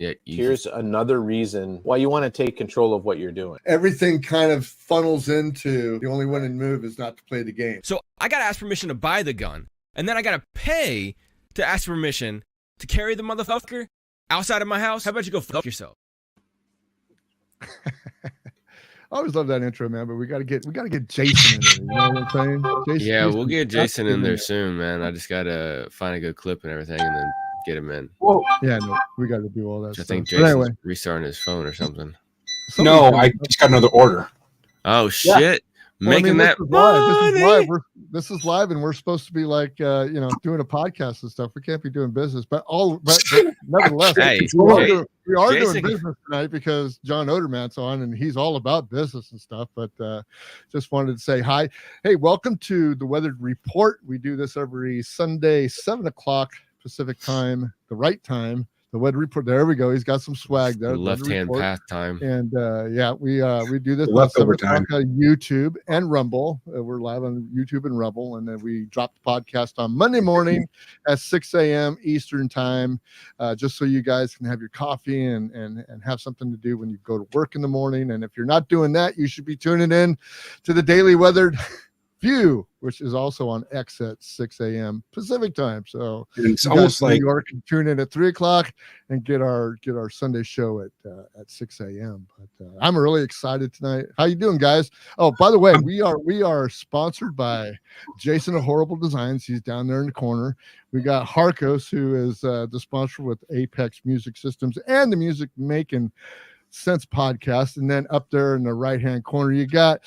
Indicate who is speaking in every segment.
Speaker 1: Yeah,
Speaker 2: here's another reason why you want to take control of what you're doing.
Speaker 3: Everything kind of funnels into the only winning move is not to play the game.
Speaker 4: So I got to ask permission to buy the gun, and then I got to pay to ask permission to carry the motherfucker outside of my house. How about you go fuck yourself?
Speaker 5: I always love that intro, man. But we gotta get Jason in there. You know what I'm saying?
Speaker 1: Jason, we'll get Jason in there soon, man. I just gotta find a good clip and everything, and then get him in.
Speaker 5: Whoa. Yeah, no, we got to do all that.
Speaker 1: I think Jason's restarting his phone or something.
Speaker 6: No, I just got another order.
Speaker 1: Oh shit!
Speaker 5: Yeah.
Speaker 1: Making that
Speaker 5: live. This is live, and we're supposed to be like, doing a podcast and stuff. We can't be doing business, but nevertheless, we are doing business tonight because John Odermatt's on, and he's all about business and stuff. But just wanted to say hi. Hey, welcome to the Weather Report. We do this every Sunday, 7:00 Pacific time, the right time. The Weather Report. There we go. He's got some swag there.
Speaker 1: Left-hand path time.
Speaker 5: And we do this leftover time on YouTube and Rumble. We're live on YouTube and Rumble, and then we drop the podcast on Monday morning at 6 a.m. Eastern time, just so you guys can have your coffee and have something to do when you go to work in the morning. And if you're not doing that, you should be tuning in to the Daily Weathered View, which is also on X at 6 a.m. Pacific time. So
Speaker 6: it's almost like
Speaker 5: New York can tune in at 3:00 and get our Sunday show at 6 a.m. But I'm really excited tonight. How you doing, guys? Oh, by the way, we are sponsored by Jason of Horrible Designs. He's down there in the corner. We got Harkos, who is the sponsor with Apex Music Systems and the Music Making Sense podcast. And then up there in the right-hand corner, you got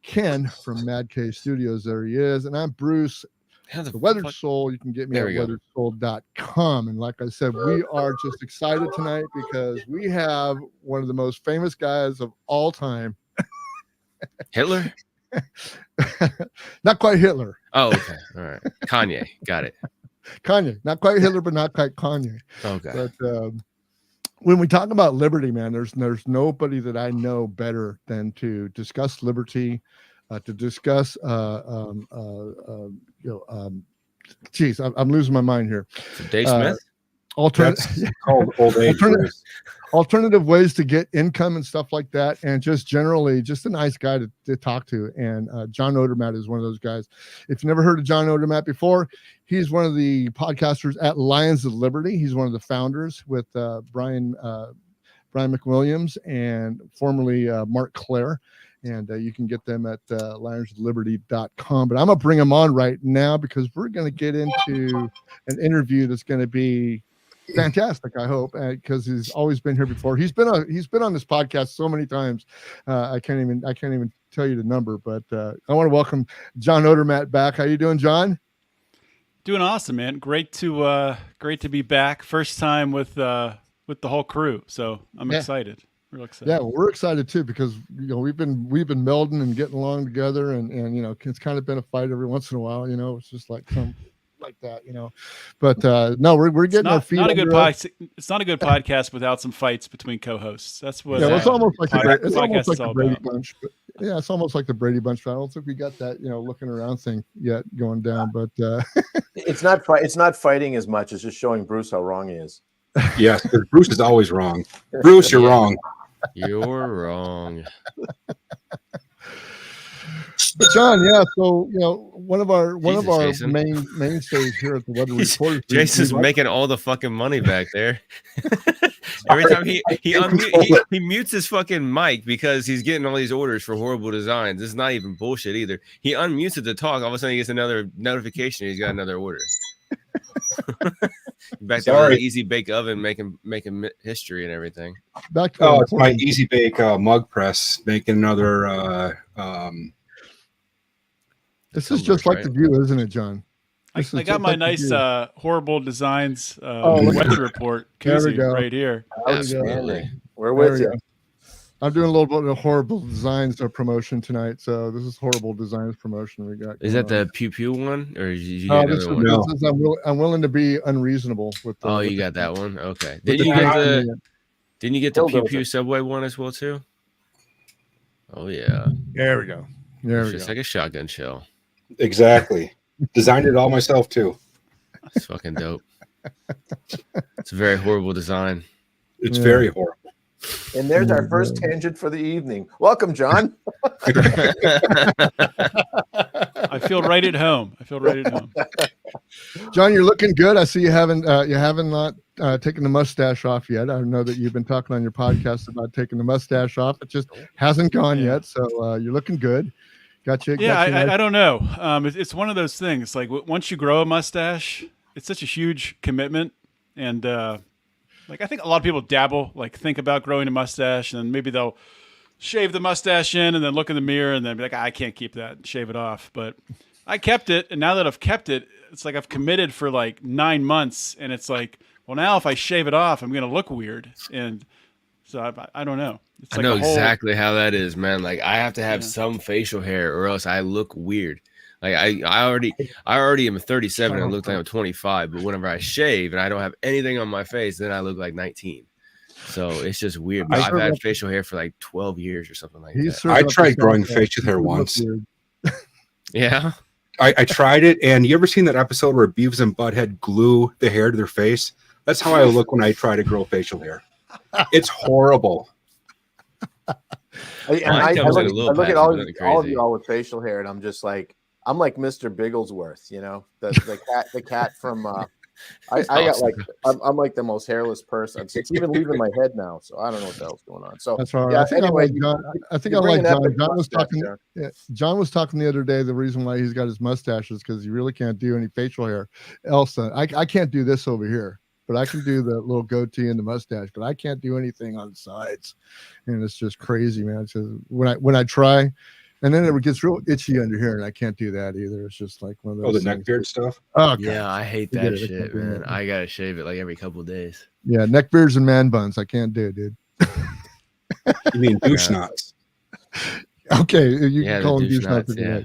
Speaker 5: Ken from Mad K Studios. There he is. And I'm Bruce, the Weathered Soul. You can get me at weatheredsoul.com. And like I said, we are just excited tonight because we have one of the most famous guys of all time.
Speaker 1: Hitler?
Speaker 5: Not quite Hitler.
Speaker 1: Oh, okay. All right. Kanye. Got it.
Speaker 5: Kanye. Not quite Hitler, but not quite Kanye.
Speaker 1: Okay.
Speaker 5: But when we talk about liberty, man, there's nobody that I know better than to discuss liberty, to discuss, geez, I'm losing my mind here.
Speaker 1: Dave Smith?
Speaker 5: Alternative ways to get income and stuff like that, and just generally just a nice guy to talk to. And John Odermatt is one of those guys. If you've never heard of John Odermatt before, he's one of the podcasters at Lions of Liberty. He's one of the founders with Brian McWilliams and formerly Mark Clare. And you can get them at lionsofliberty.com. But I'm going to bring him on right now because we're going to get into an interview that's going to be fantastic, I hope, because he's always been here before. He's been on this podcast so many times. I can't even tell you the number, but I want to welcome John Odermatt back. How you doing, John?
Speaker 7: Doing awesome, man. Great to be back. First time with the whole crew. So I'm excited. Real excited.
Speaker 5: Yeah, well, we're excited too because we've been melding and getting along together, and it's kind of been a fight every once in a while. It's just like some like that, But no, we're getting our feet.
Speaker 7: It's not a good podcast without some fights between co-hosts. That's what.
Speaker 5: Yeah, it's almost like the Brady Bunch. But yeah, it's almost like the Brady Bunch. But I don't think we got that looking around thing yet going down. But
Speaker 2: it's not fighting as much as just showing Bruce how wrong he is.
Speaker 6: Yes, because Bruce is always wrong. Bruce, you're wrong.
Speaker 1: You're wrong.
Speaker 5: But John, yeah. So one of our mainstays here at the Weather Report.
Speaker 1: Jason's making all the fucking money back there. Every time he mutes his fucking mic because he's getting all these orders for Horrible Designs. This is not even bullshit either. He unmutes it to talk. All of a sudden, he gets another notification. He's got another order. Back to the Easy Bake Oven making history and everything.
Speaker 6: It's my Easy Bake mug press making another.
Speaker 5: This is just like the View, isn't it, John?
Speaker 7: I got my nice Horrible Designs Weather Report koozie right here.
Speaker 1: Absolutely.
Speaker 2: We're with you.
Speaker 5: I'm doing a little bit of Horrible Designs promotion tonight, so this is Horrible Designs promotion we got.
Speaker 1: Is that the Pew Pew one, or did you
Speaker 5: get another one? This is I'm willing to be unreasonable with.
Speaker 1: You got that one. Okay. Didn't you get the Pew Pew Subway one as well too? Oh yeah.
Speaker 5: There we go.
Speaker 1: Just like a shotgun shell.
Speaker 6: Exactly. Designed it all myself too.
Speaker 1: It's fucking dope. It's a very horrible design.
Speaker 6: It's very horrible.
Speaker 2: And there's our first tangent for the evening. Welcome, John.
Speaker 7: I feel right at home.
Speaker 5: John, you're looking good. I see you haven't not taken the mustache off yet. I know that you've been talking on your podcast about taking the mustache off. It just hasn't gone yet. So you're looking good. Gotcha.
Speaker 7: Yeah, I don't know. It's one of those things. Like once you grow a mustache, it's such a huge commitment, and like I think a lot of people dabble, like think about growing a mustache, and maybe they'll shave the mustache in, and then look in the mirror, and then be like, I can't keep that, and shave it off. But I kept it, and now that I've kept it, it's like I've committed for like 9 months, and it's like, well, now if I shave it off, I'm gonna look weird, and so I don't know. It's like
Speaker 1: I know exactly how that is, man. Like I have to have some facial hair, or else I look weird. Like I already am 37 and I look like I'm 25, but whenever I shave and I don't have anything on my face, then I look like 19. So it's just weird. But I've had facial hair for like 12 years or something like that.
Speaker 6: I tried growing facial hair once.
Speaker 1: Yeah.
Speaker 6: I tried it, and you ever seen that episode where Beavis and Butthead glue the hair to their face? That's how I look when I try to grow facial hair. It's horrible.
Speaker 2: I look at all of you all with facial hair, and I'm just like, I'm like Mr. Bigglesworth, you know, the cat from. I got like I'm like the most hairless person. It's even leaving my head now, so I don't know what the hell's going on. So
Speaker 5: that's all right.
Speaker 2: Yeah,
Speaker 5: I think I like John. John was talking. Yeah, John was talking the other day. The reason why he's got his mustache is because he really can't do any facial hair. Elsa, I can't do this over here, but I can do the little goatee and the mustache. But I can't do anything on the sides, and it's just crazy, man. It's just, when I try. And then it gets real itchy under here, and I can't do that either. It's just like one of those.
Speaker 6: Oh, the neck beard stuff.
Speaker 5: Oh, God.
Speaker 1: Yeah, I hate that shit, man. I gotta shave it like every couple of days.
Speaker 5: Yeah, neck beards and man buns. I can't do, dude.
Speaker 6: You mean douche knots?
Speaker 5: Okay, you can call them douche knots.
Speaker 1: Yeah.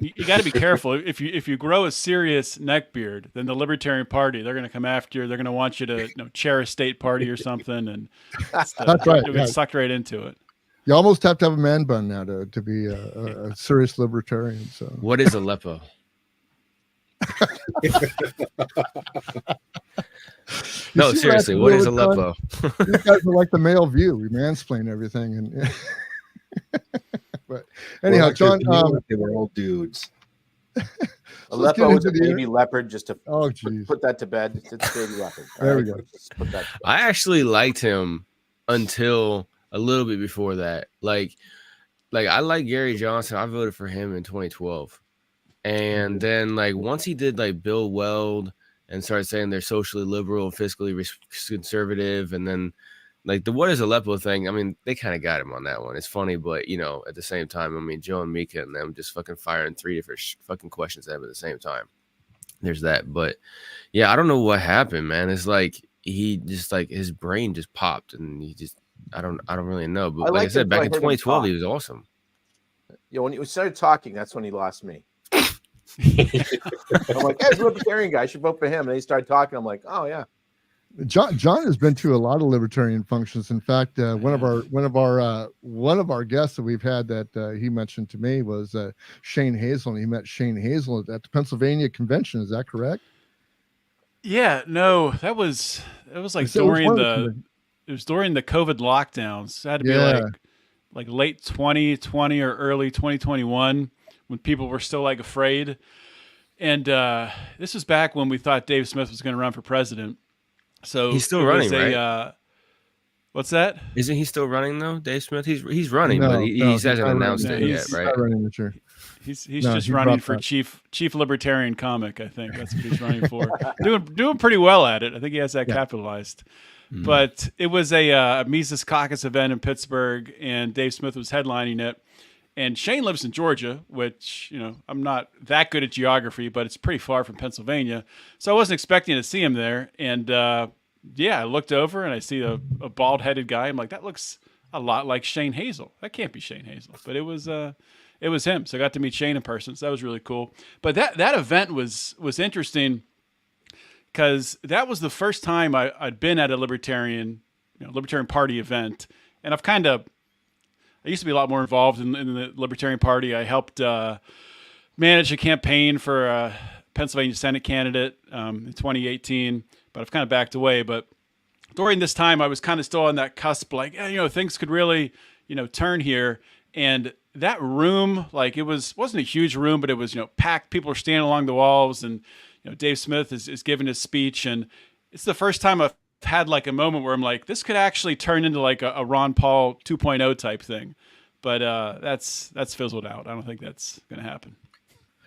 Speaker 7: You got to be careful. If you grow a serious neck beard, then the Libertarian Party, they're going to come after you. They're going to want you to chair a state party or something, and
Speaker 5: that's right.
Speaker 7: You'll get sucked right into it.
Speaker 5: You almost have to have a man bun now to be a serious libertarian. So,
Speaker 1: what is Aleppo? No, seriously, what is Aleppo?
Speaker 5: These guys are like the male view. We mansplain everything, and but anyhow, John,
Speaker 6: they were all dudes.
Speaker 2: Aleppo was a baby leopard. Just to
Speaker 5: put
Speaker 2: that to bed. It's a baby leopard.
Speaker 5: There we go.
Speaker 1: I actually liked him until a little bit before that. Like I like Gary Johnson. I voted for him in 2012. And then like once he did like Bill Weld and started saying they're socially liberal and fiscally conservative, and then like the what is Aleppo thing, I mean, they kind of got him on that one. It's funny, but you know, at the same time, I mean, Joe and Mika and them just fucking firing 3 different fucking questions at him at the same time. There's that. But yeah, I don't know what happened, man. It's like he just like his brain just popped, and he just I don't really know, but like I said, back in 2012, he was awesome.
Speaker 2: Yeah, when he started talking, that's when he lost me. I'm like, hey, he's a libertarian guy. I should vote for him. And he started talking. I'm like, oh yeah.
Speaker 5: John has been to a lot of libertarian functions. In fact, one of our guests that we've had that he mentioned to me was Shane Hazel, and he met Shane Hazel at the Pennsylvania convention. Is that correct?
Speaker 7: Yeah, no, it was like during the COVID lockdowns. It had to be like late 2020 or early 2021 when people were still like afraid. And this was back when we thought Dave Smith was going to run for president. So
Speaker 1: he's still running, right?
Speaker 7: What's that?
Speaker 1: Isn't he still running though, Dave Smith? He's running,
Speaker 5: no,
Speaker 1: but he hasn't announced it yet, right?
Speaker 5: Not running this year.
Speaker 7: He's just running for chief libertarian comic. I think that's what he's running for. doing pretty well at it. I think he has that capitalized. Mm-hmm. But it was a Mises Caucus event in Pittsburgh, and Dave Smith was headlining it. And Shane lives in Georgia, which, you know, I'm not that good at geography, but it's pretty far from Pennsylvania. So I wasn't expecting to see him there. And I looked over and I see a bald-headed guy. I'm like, that looks a lot like Shane Hazel. That can't be Shane Hazel. But it was him. So I got to meet Shane in person. So that was really cool. But that event was interesting because that was the first time I'd been at a Libertarian Party event. And I used to be a lot more involved in the Libertarian Party. I helped manage a campaign for a Pennsylvania Senate candidate in 2018, but I've kind of backed away. But during this time, I was kind of still on that cusp, like, yeah, things could really, turn here. And that room, like, wasn't a huge room, but it was, packed. People were standing along the walls, and, Dave Smith is giving his speech. And it's the first time I've had like a moment where I'm like, this could actually turn into like a Ron Paul 2.0 type thing. But that's fizzled out. I don't think that's going to happen.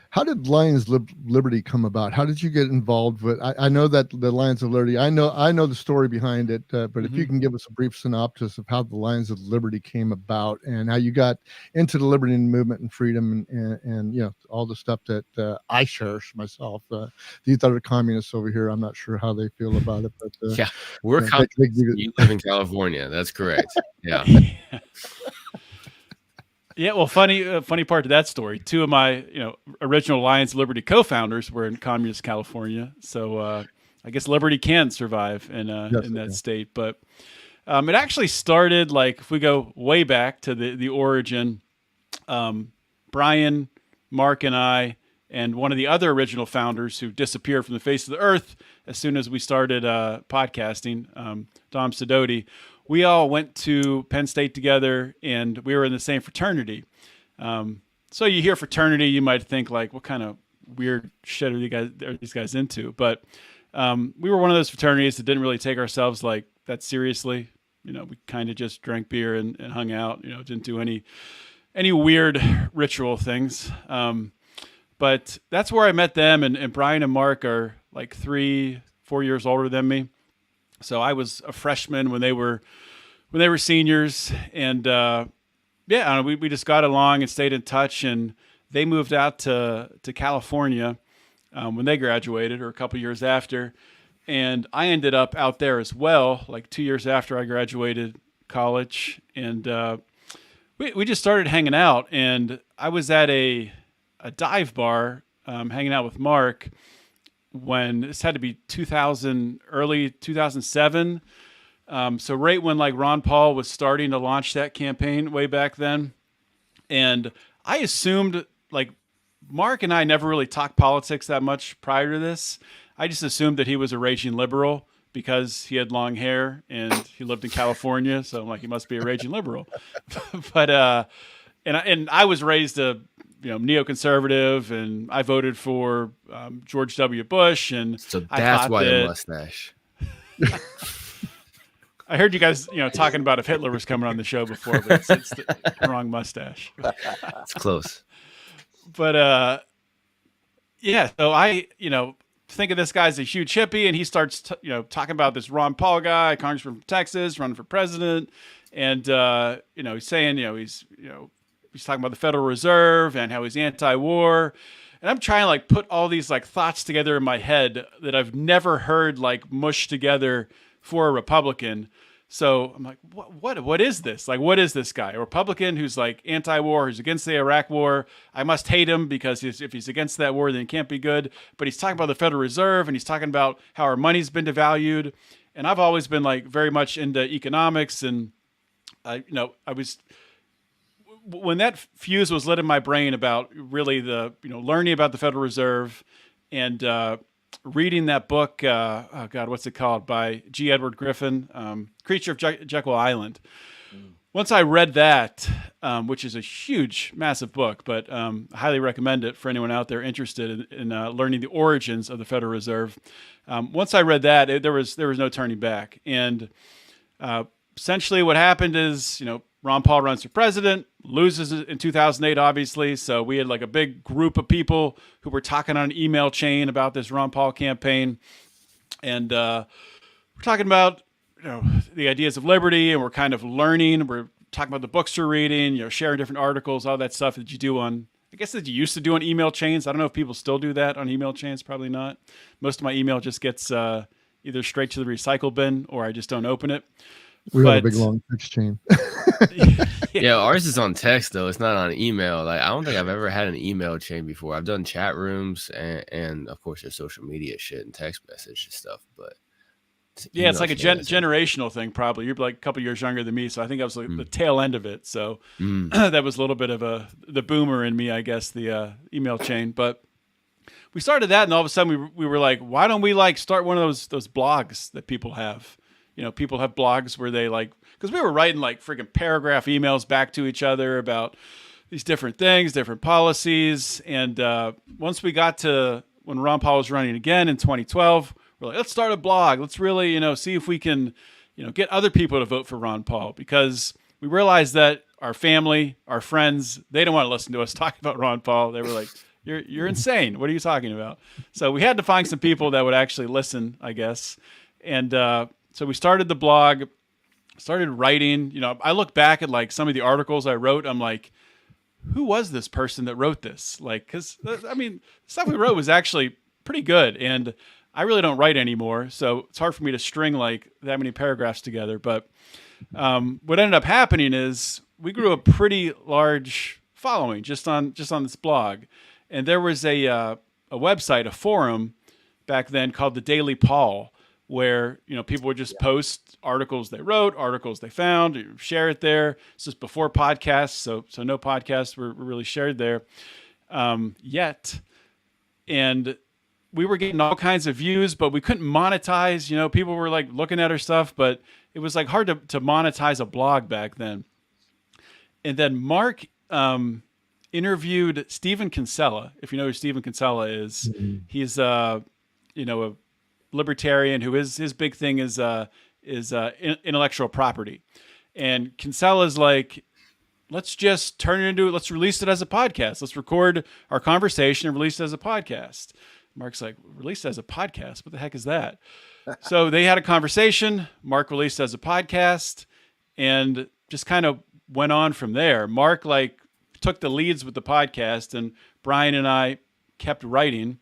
Speaker 5: How did Lions Liberty come about? How did you get involved with? I know that the Lions of Liberty. I know the story behind it, but if you can give us a brief synopsis of how the Lions of Liberty came about and how you got into the liberty movement and freedom and all the stuff that I cherish myself. These other communists over here, I'm not sure how they feel about it, but
Speaker 1: yeah, we're you live in California. That's correct. Yeah.
Speaker 7: Yeah, well, funny part to that story. Two of my, original Lions of Liberty co-founders were in communist California, so I guess Liberty can survive in that state. But it actually started, like, if we go way back to the origin, Brian, Mark, and I, and one of the other original founders who disappeared from the face of the earth as soon as we started podcasting, Dom Sidoti. We all went to Penn State together, and we were in the same fraternity. So you hear fraternity, you might think, like, what kind of weird shit are these guys into? But we were one of those fraternities that didn't really take ourselves like that seriously. We kind of just drank beer and hung out. Didn't do any weird ritual things. But that's where I met them, and Brian and Mark are like 3-4 years older than me. So I was a freshman when they were seniors, and we just got along and stayed in touch. And they moved out to California when they graduated, or a couple years after, and I ended up out there as well, like 2 years after I graduated college. And we just started hanging out, and I was at a dive bar hanging out with Mark. When this had to be early 2007. So right when like Ron Paul was starting to launch that campaign way back then. And I assumed, like, Mark and I never really talked politics that much prior to this. I just assumed that he was a raging liberal because he had long hair and he lived in California. So I'm like, he must be a raging liberal. But, and I was raised a, neoconservative, and I voted for George W. Bush, and
Speaker 1: so that's why the mustache.
Speaker 7: I heard you guys, talking about if Hitler was coming on the show before, but it's the wrong mustache.
Speaker 1: It's close.
Speaker 7: But so I, think of this guy as a huge hippie, and he starts, talking about this Ron Paul guy, congressman from Texas, running for president, and he's saying, he's talking about the Federal Reserve and how he's anti-war. And I'm trying to like put all these like thoughts together in my head that I've never heard like mushed together for a Republican. So I'm like, what is this? Like, what is this guy? A Republican who's like anti-war, who's against the Iraq war. I must hate him because if he's against that war, then he can't be good. But he's talking about the Federal Reserve, and he's talking about how our money's been devalued. And I've always been like very much into economics, and I was, when that fuse was lit in my brain about really the, learning about the Federal Reserve and reading that book, what's it called, by G. Edward Griffin, Creature of Jekyll Island. Once I read that, which is a huge, massive book, but I highly recommend it for anyone out there interested in learning the origins of the Federal Reserve. Once I read that, there was no turning back. And essentially what happened is, Ron Paul runs for president, loses in 2008, obviously. So we had like a big group of people who were talking on an email chain about this Ron Paul campaign. And we're talking about, the ideas of liberty, and we're kind of learning. We're talking about the books we're reading, sharing different articles, all that stuff that you do on, I guess that you used to do on email chains. I don't know if people still do that on email chains. Probably not. Most of my email just gets either straight to the recycle bin, or I just don't open it.
Speaker 5: We have a big long text chain.
Speaker 1: Yeah, ours is on text though. It's not on email. Like, I don't think I've ever had an email chain before. I've done chat rooms and of course there's social media shit and text message and stuff. But
Speaker 7: yeah, it's like a generational thing. Probably you're like a couple years younger than me, so I think I was like the tail end of it. So that was a little bit of the boomer in me, I guess, the email chain. But we started that, and all of a sudden we were like, why don't we like start one of those blogs that people have? people have blogs where they because we were writing like freaking paragraph emails back to each other about these different things, different policies. And once we got to when Ron Paul was running again in 2012, we're like, let's start a blog. Let's really, see if we can, get other people to vote for Ron Paul, because we realized that our family, our friends, they don't want to listen to us talk about Ron Paul. They were like, you're insane. What are you talking about? So we had to find some people that would actually listen, I guess. And so we started the blog, started writing. I look back at like some of the articles I wrote. I'm like, who was this person that wrote this? Because the stuff we wrote was actually pretty good, and I really don't write anymore, so it's hard for me to string like that many paragraphs together. But what ended up happening is we grew a pretty large following just on this blog, and there was a website, a forum back then called the Daily Paul, where people would just post articles they wrote, articles they found, share it there. It's just before podcasts, so no podcasts were really shared there yet. And we were getting all kinds of views, but we couldn't monetize. People were like looking at our stuff, but it was like hard to monetize a blog back then. And then Mark interviewed Stephen Kinsella. If you know who Stephen Kinsella is, he's a libertarian who his big thing is intellectual property. And Kinsella's like, let's release it as a podcast. Let's record our conversation and release it as a podcast. Mark's like, release it as a podcast? What the heck is that? So they had a conversation. Mark released it as a podcast and just kind of went on from there. Mark took the leads with the podcast, and Brian and I kept writing.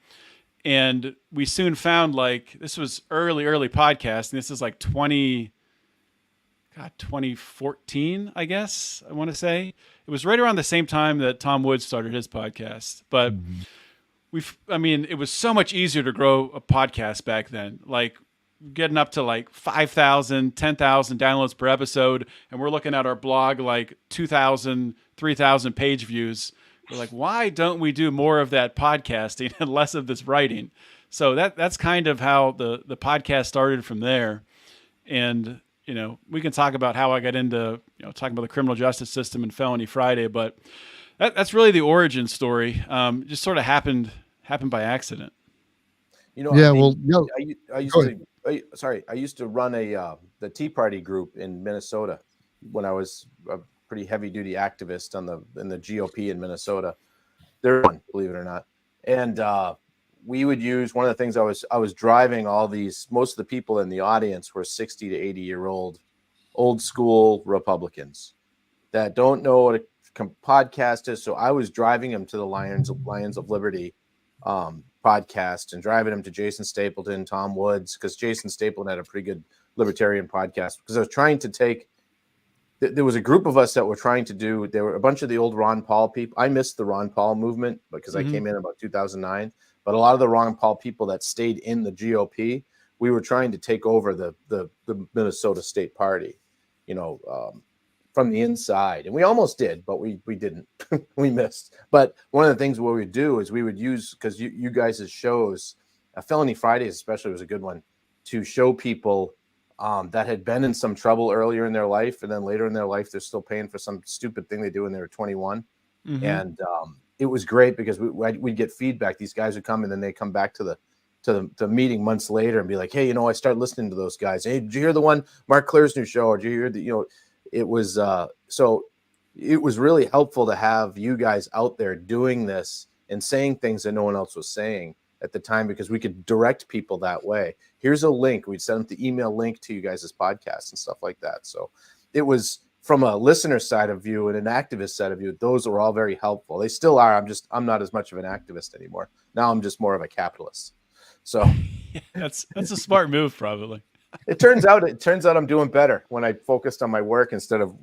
Speaker 7: And we soon found this was early podcast. And this is 2014, I guess I want to say. It was right around the same time that Tom Woods started his podcast. But it was so much easier to grow a podcast back then. Getting up to 5,000, 10,000 downloads per episode. And we're looking at our blog 2,000, 3,000 page views. We're like, why don't we do more of that podcasting and less of this writing? So that's kind of how the podcast started from there. And, we can talk about how I got into, talking about the criminal justice system and Felony Friday, but that's really the origin story. Just sort of happened by accident.
Speaker 2: I used to run the Tea Party group in Minnesota when I was a pretty heavy duty activist in the GOP in Minnesota. They're one, believe it or not. And we would use one of the things I was driving most of the people in the audience were 60 to 80-year-old old school Republicans that don't know what a podcast is. So I was driving them to the Lions of Liberty podcast and driving them to Jason Stapleton, Tom Woods, because Jason Stapleton had a pretty good libertarian podcast, because I was trying to take there was a group of us that were trying to do, there were a bunch of the old Ron Paul people. I missed the Ron Paul movement because I came in about 2009, but a lot of the Ron Paul people that stayed in the GOP, we were trying to take over the Minnesota State Party, from the inside. And we almost did, but we didn't. We missed. But one of the things what we would do is we would use, because you guys' shows, Felony Fridays especially was a good one, to show people that had been in some trouble earlier in their life, and then later in their life they're still paying for some stupid thing they do when they were 21. And it was great because we'd get feedback. These guys would come, and then they come back to the meeting months later and be like, hey, I started listening to those guys. Hey, did you hear the one Mark Claire's new show? Or did you hear the it was so it was really helpful to have you guys out there doing this and saying things that no one else was saying at the time, because we could direct people that way. Here's a link. We'd send them the email link to you guys' podcast and stuff like that. So it was, from a listener side of view and an activist side of view, those were all very helpful. They still are. I'm not as much of an activist anymore. Now I'm just more of a capitalist. So
Speaker 7: that's a smart move, probably.
Speaker 2: It turns out I'm doing better when I focused on my work instead of,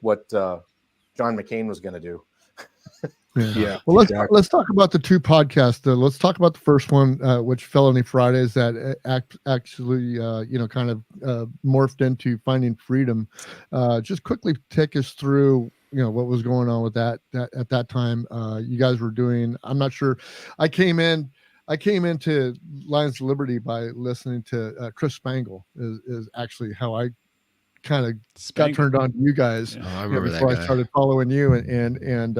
Speaker 2: what John McCain was going to do.
Speaker 5: Yeah. Well, let's talk about the two podcasts. Let's talk about the first one, which Felony Fridays, that actually kind of morphed into Finding Freedom. Just quickly take us through what was going on with that at that time. You guys were doing, I'm not sure, I came in I came into Lions of Liberty by listening to Chris Spangle is actually how I kind of got turned on to you guys.
Speaker 1: Oh, I remember
Speaker 5: before
Speaker 1: that guy.
Speaker 5: I started following you and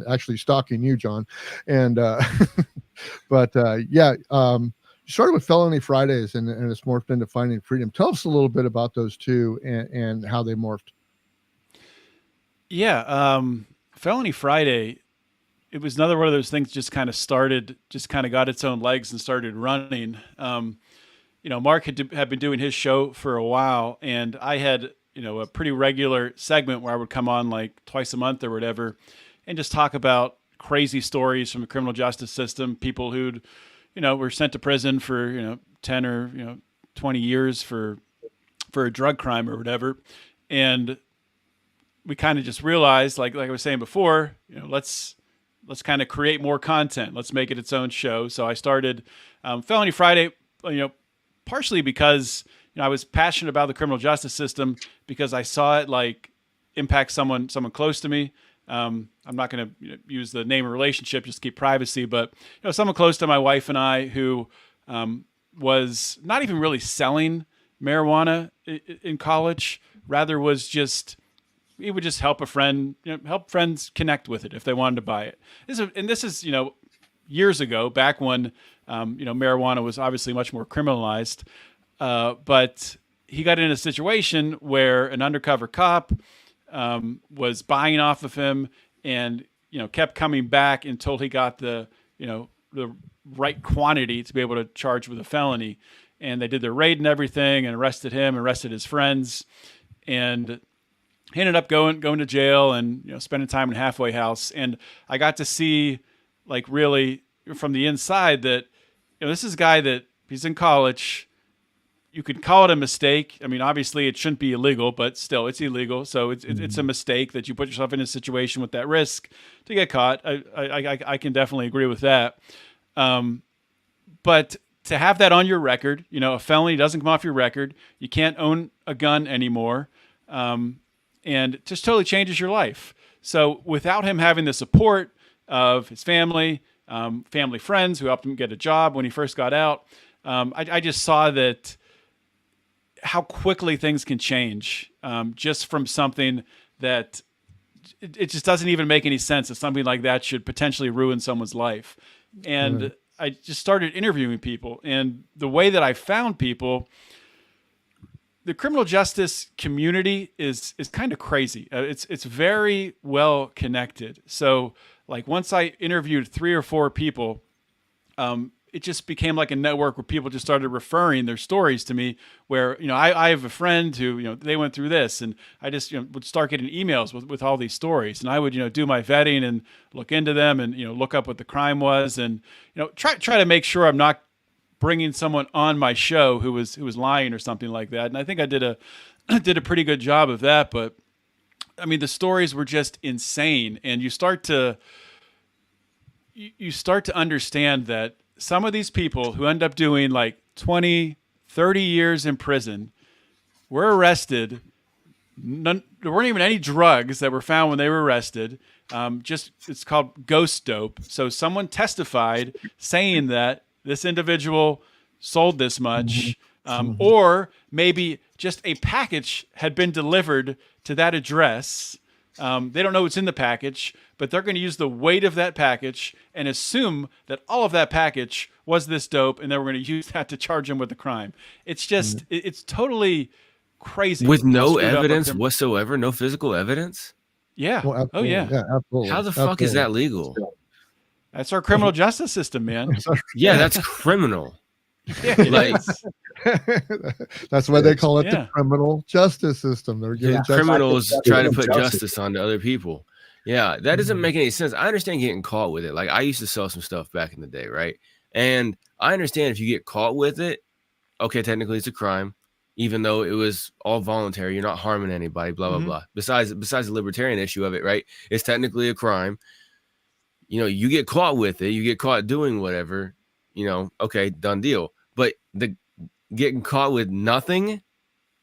Speaker 5: actually stalking you, John. And but yeah, you started with Felony Fridays and it's morphed into Finding Freedom. Tell us a little bit about those two and how they morphed.
Speaker 7: Yeah, Felony Friday, it was another one of those things just kind of got its own legs and started running. Mark had been doing his show for a while, and I had, a pretty regular segment where I would come on like twice a month or whatever and just talk about crazy stories from the criminal justice system, people who'd, were sent to prison for, 10 or, 20 years for a drug crime or whatever. And we kind of just realized, like I was saying before, let's kind of create more content. Let's make it its own show. So I started Felony Friday, partially because I was passionate about the criminal justice system, because I saw it like impact someone close to me. I'm not going to use the name of relationship, just to keep privacy, but someone close to my wife and I who was not even really selling marijuana in college, rather was just, he would just help a friend, help friends connect with it if they wanted to buy it. This is years ago, back when marijuana was obviously much more criminalized. But he got in a situation where an undercover cop was buying off of him, and kept coming back until he got the right quantity to be able to charge with a felony. And they did their raid and everything, and arrested him, arrested his friends, and he ended up going to jail and spending time in a halfway house. And I got to see, like, really from the inside that this is a guy that he's in college. You could call it a mistake. I mean, obviously it shouldn't be illegal, but still it's illegal. So it's a mistake that you put yourself in a situation with that risk to get caught. I can definitely agree with that. But to have that on your record, a felony doesn't come off your record. You can't own a gun anymore. And it just totally changes your life. So without him having the support of his family, family friends who helped him get a job when he first got out, I just saw that how quickly things can change just from something that it just doesn't even make any sense that something like that should potentially ruin someone's life. And I just started interviewing people, and the way that I found people, the criminal justice community is kind of crazy. It's very well connected. So like once I interviewed 3 or 4 people, it just became like a network where people just started referring their stories to me, where, I have a friend who, they went through this, and I just, would start getting emails with all these stories, and I would, do my vetting and look into them and, look up what the crime was, and, try to make sure I'm not bringing someone on my show who was lying or something like that. And I think I did a pretty good job of that. But I mean, the stories were just insane. And you start to understand that some of these people who end up doing like 20, 30 years in prison were arrested. There weren't even any drugs that were found when they were arrested. It's called ghost dope. So someone testified saying that this individual sold this much, or maybe just a package had been delivered to that address. They don't know what's in the package, but they're going to use the weight of that package and assume that all of that package was this dope, and they were going to use that to charge him with the crime. It's just, it's totally crazy.
Speaker 1: With no evidence whatsoever, no physical evidence?
Speaker 7: Yeah.
Speaker 5: Well,
Speaker 7: oh, yeah.
Speaker 5: Yeah, absolutely.
Speaker 1: How the fuck is that legal?
Speaker 7: That's our criminal justice system, man.
Speaker 1: Yeah, that's criminal.
Speaker 7: Yeah,
Speaker 1: like,
Speaker 5: that's why they call it the criminal justice system. They're giving
Speaker 1: criminals try to put justice onto other people. Yeah, that doesn't make any sense. I understand getting caught with it. Like, I used to sell some stuff back in the day, right? And I understand if you get caught with it, okay, technically it's a crime, even though it was all voluntary. You're not harming anybody, blah, blah, blah. Besides the libertarian issue of it, right? It's technically a crime. You get caught with it, you get caught doing whatever, okay, done deal. But the getting caught with nothing,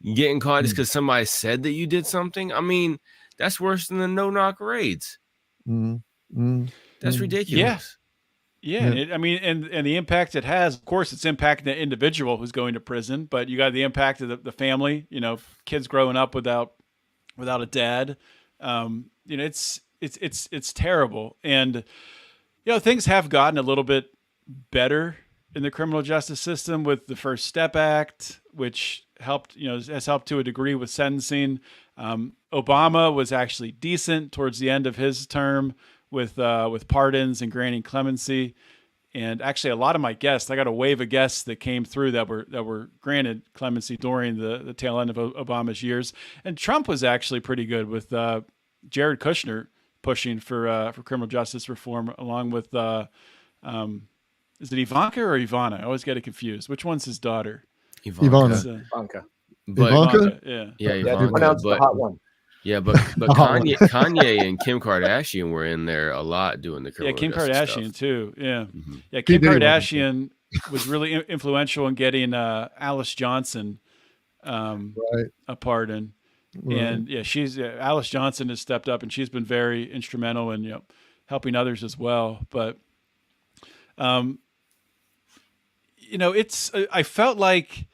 Speaker 1: getting caught just because somebody said that you did something, I mean, that's worse than the no-knock raids. That's ridiculous.
Speaker 7: Yeah, I mean, and the impact it has, of course, it's impacting the individual who's going to prison, but you got the impact of the family. You know, kids growing up without a dad. You know, it's terrible, and you know, things have gotten a little bit better in the criminal justice system with the First Step Act, which helped, you know, has helped to a degree with sentencing. Obama was actually decent towards the end of his term with pardons and granting clemency. And actually, a lot of my guests, I got a wave of guests that came through that were granted clemency during the tail end of Obama's years. And Trump was actually pretty good with Jared Kushner pushing for criminal justice reform, along with is it Ivanka or Ivana? I always get it confused. Which one's his daughter?
Speaker 5: Ivana.
Speaker 2: Ivanka.
Speaker 1: But,
Speaker 5: Ivanka?
Speaker 1: Yeah,
Speaker 2: Yeah,
Speaker 1: Ivanka,
Speaker 2: pronounce the hot one.
Speaker 1: Yeah, but Kanye and Kim Kardashian were in there a lot doing the criminal
Speaker 7: Kim
Speaker 1: justice
Speaker 7: Kardashian
Speaker 1: stuff.
Speaker 7: too. Yeah,
Speaker 1: Mm-hmm.
Speaker 7: yeah. Kim Kardashian was really influential in getting Alice Johnson a pardon.
Speaker 5: Right.
Speaker 7: And yeah, Alice Johnson has stepped up, and she's been very instrumental in, you know, helping others as well. But you know, I felt like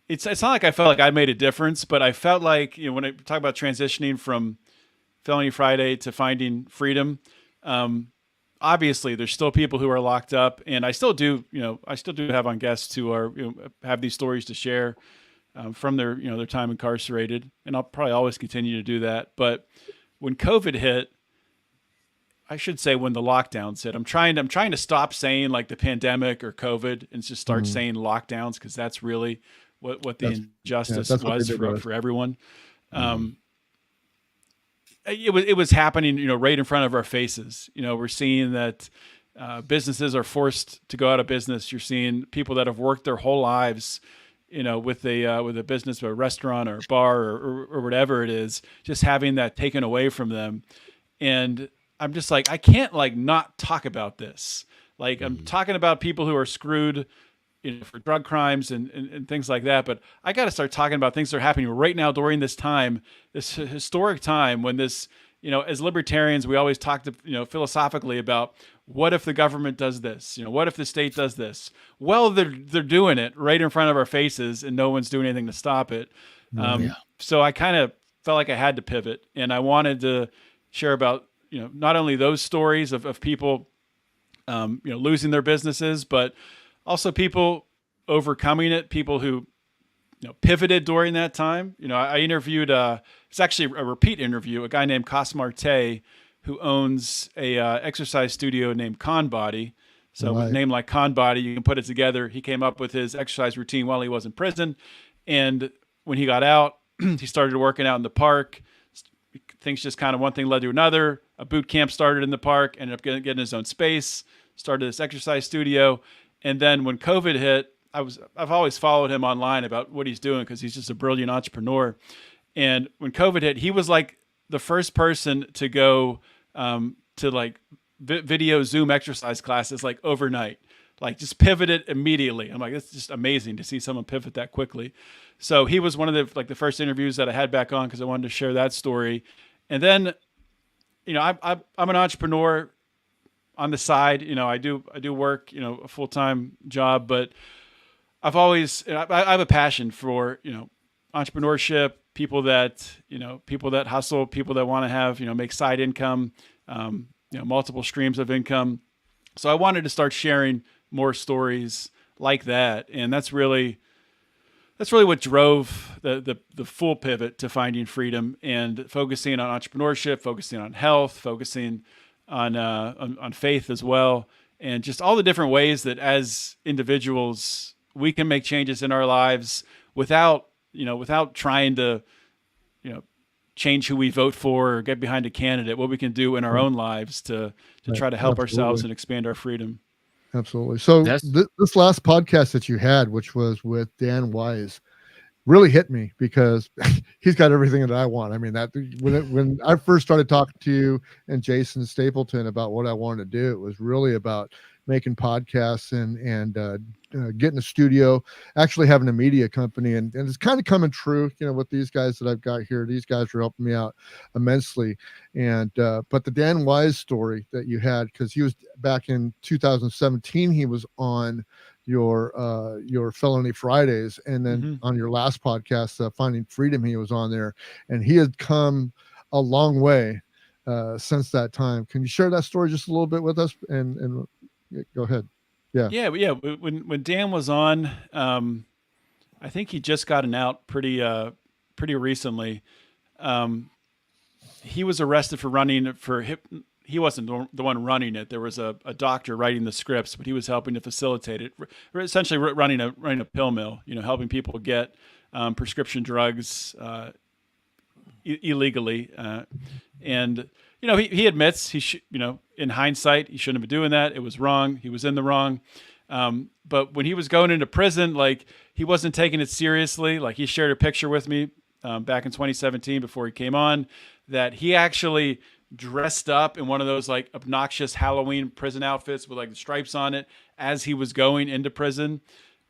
Speaker 7: it's not like I felt like I made a difference, but I felt like, you know, when I talk about transitioning from Felony Friday to Finding Freedom, obviously there's still people who are locked up, and I still do have on guests who are, you know, have these stories to share from their, you know, their time incarcerated, and I'll probably always continue to do that. But when COVID hit, I should say when the lockdowns hit, I'm trying to stop saying like the pandemic or COVID and just start saying lockdowns, because that's really what the injustice was for everyone. It was happening, you know, right in front of our faces. You know, we're seeing that businesses are forced to go out of business. You're seeing people that have worked their whole lives, you know, with a business, or a restaurant or a bar or whatever it is, just having that taken away from them. And I'm just like, I can't like not talk about this. Like I'm talking about people who are screwed, you know, for drug crimes and things like that. But I got to start talking about things that are happening right now during this time, this historic time when this, you know, as libertarians, we always talk to, you know, philosophically about what if the government does this? You know, what if the state does this? Well, they're doing it right in front of our faces, and no one's doing anything to stop it. So I kind of felt like I had to pivot, and I wanted to share about, you know, not only those stories of people, you know, losing their businesses, but also people overcoming it, people who, you know, pivoted during that time. You know, I interviewed, it's actually a repeat interview, a guy named Cos Marte, who owns a exercise studio named Conbody. So with a name like Conbody, you can put it together. He came up with his exercise routine while he was in prison. And when he got out, he started working out in the park. Things just kind of, one thing led to another. A boot camp started in the park, ended up getting his own space, started this exercise studio. And then when COVID hit, I've always followed him online about what he's doing, because he's just a brilliant entrepreneur. And when COVID hit, he was like the first person to go to like video Zoom exercise classes like overnight, like just pivoted immediately. I'm like, it's just amazing to see someone pivot that quickly. So he was one of the first interviews that I had back on, because I wanted to share that story. And then, you know, I'm an entrepreneur on the side. You know, I do work, you know, a full-time job, but I have a passion for, you know, entrepreneurship, people that hustle, people that want to have, you know, make side income, you know, multiple streams of income. So I wanted to start sharing more stories like that. And that's really what drove the full pivot to Finding Freedom, and focusing on entrepreneurship, focusing on health, focusing on faith as well. And just all the different ways that as individuals, we can make changes in our lives without trying to, you know, change who we vote for or get behind a candidate, what we can do in our own lives to try to help ourselves and expand our freedom.
Speaker 5: Absolutely. So this last podcast that you had, which was with Dan Wise, really hit me, because he's got everything that I want. I mean, that when I first started talking to you and Jason Stapleton about what I wanted to do, it was really about making podcasts and getting a studio, actually having a media company, and it's kind of coming true, with these guys that I've got here. These guys are helping me out immensely. And but the Dan Wise story that you had, because he was back in 2017, he was on your Felony Fridays, and then on your last podcast, Finding Freedom, he was on there, and he had come a long way since that time. Can you share that story just a little bit with us? And go ahead. Yeah.
Speaker 7: When Dan was on, I think he just gotten out pretty recently. He was arrested for running for he wasn't the one running it. There was a doctor writing the scripts, but he was helping to facilitate it. Essentially running a pill mill, helping people get prescription drugs illegally. And he admits in hindsight, he shouldn't have been doing that. It was wrong. He was in the wrong. But when he was going into prison, like, he wasn't taking it seriously. Like, he shared a picture with me back in 2017 before he came on, that he actually dressed up in one of those like obnoxious Halloween prison outfits with like the stripes on it as he was going into prison,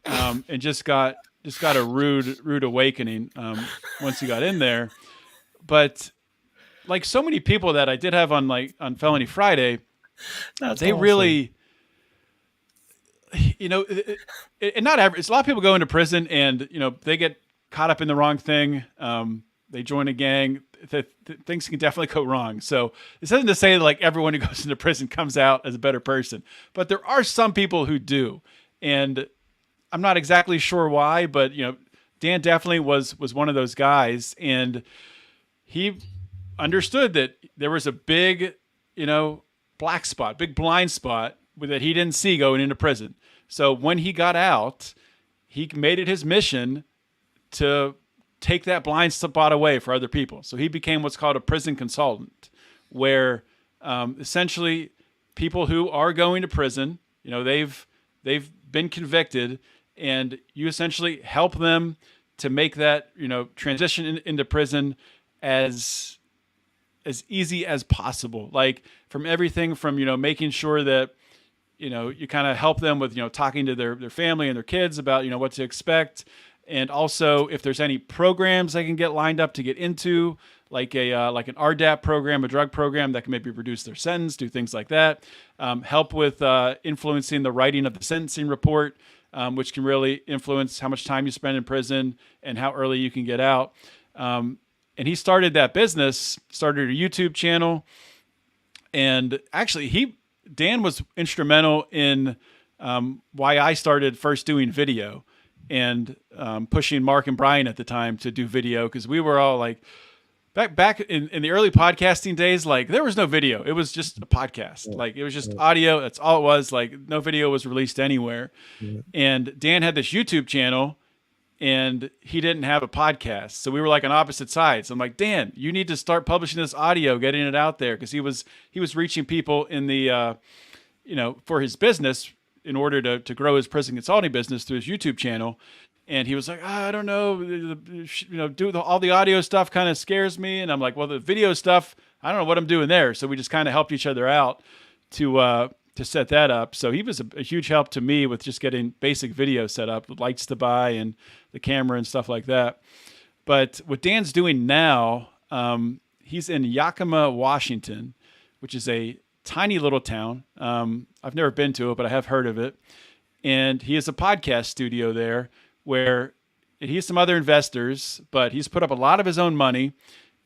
Speaker 7: and just got a rude awakening once he got in there. But like so many people that I did have on Felony Friday, they awesome. Really, and not average. It's a lot of people go into prison and they get caught up in the wrong thing. They join a gang. Things can definitely go wrong. So it's nothing to say that like everyone who goes into prison comes out as a better person, but there are some people who do, and I'm not exactly sure why, but Dan definitely was one of those guys, and he understood that there was a big, black spot, big blind spot that he didn't see going into prison. So when he got out, he made it his mission to take that blind spot away for other people. So he became what's called a prison consultant, where essentially people who are going to prison, they've been convicted, and you essentially help them to make that transition into prison as easy as possible. Like, from everything from making sure that you kind of help them with talking to their family and their kids about what to expect. And also, if there's any programs they can get lined up to get into, like an RDAP program, a drug program that can maybe reduce their sentence, do things like that. Help with influencing the writing of the sentencing report, which can really influence how much time you spend in prison and how early you can get out. And he started that business, started a YouTube channel. And actually, Dan was instrumental in why I started first doing video, and pushing Mark and Brian at the time to do video, because we were all like, back in the early podcasting days, like, there was no video. It was just a podcast. Like, it was just audio. That's all it was. Like, no video was released anywhere. And Dan had this YouTube channel, and he didn't have a podcast. So we were like on opposite sides. I'm like, Dan, you need to start publishing this audio, getting it out there, because he was reaching people in the for his business, in order to grow his prison consulting business through his YouTube channel. And he was like, I don't know, all the audio stuff kind of scares me. And I'm like, well, the video stuff, I don't know what I'm doing there. So we just kind of helped each other out to set that up. So he was a huge help to me with just getting basic video set up, with lights to buy and the camera and stuff like that. But what Dan's doing now, he's in Yakima, Washington, which is a tiny little town. I've never been to it, but I have heard of it. And he has a podcast studio there, where he has some other investors, but he's put up a lot of his own money.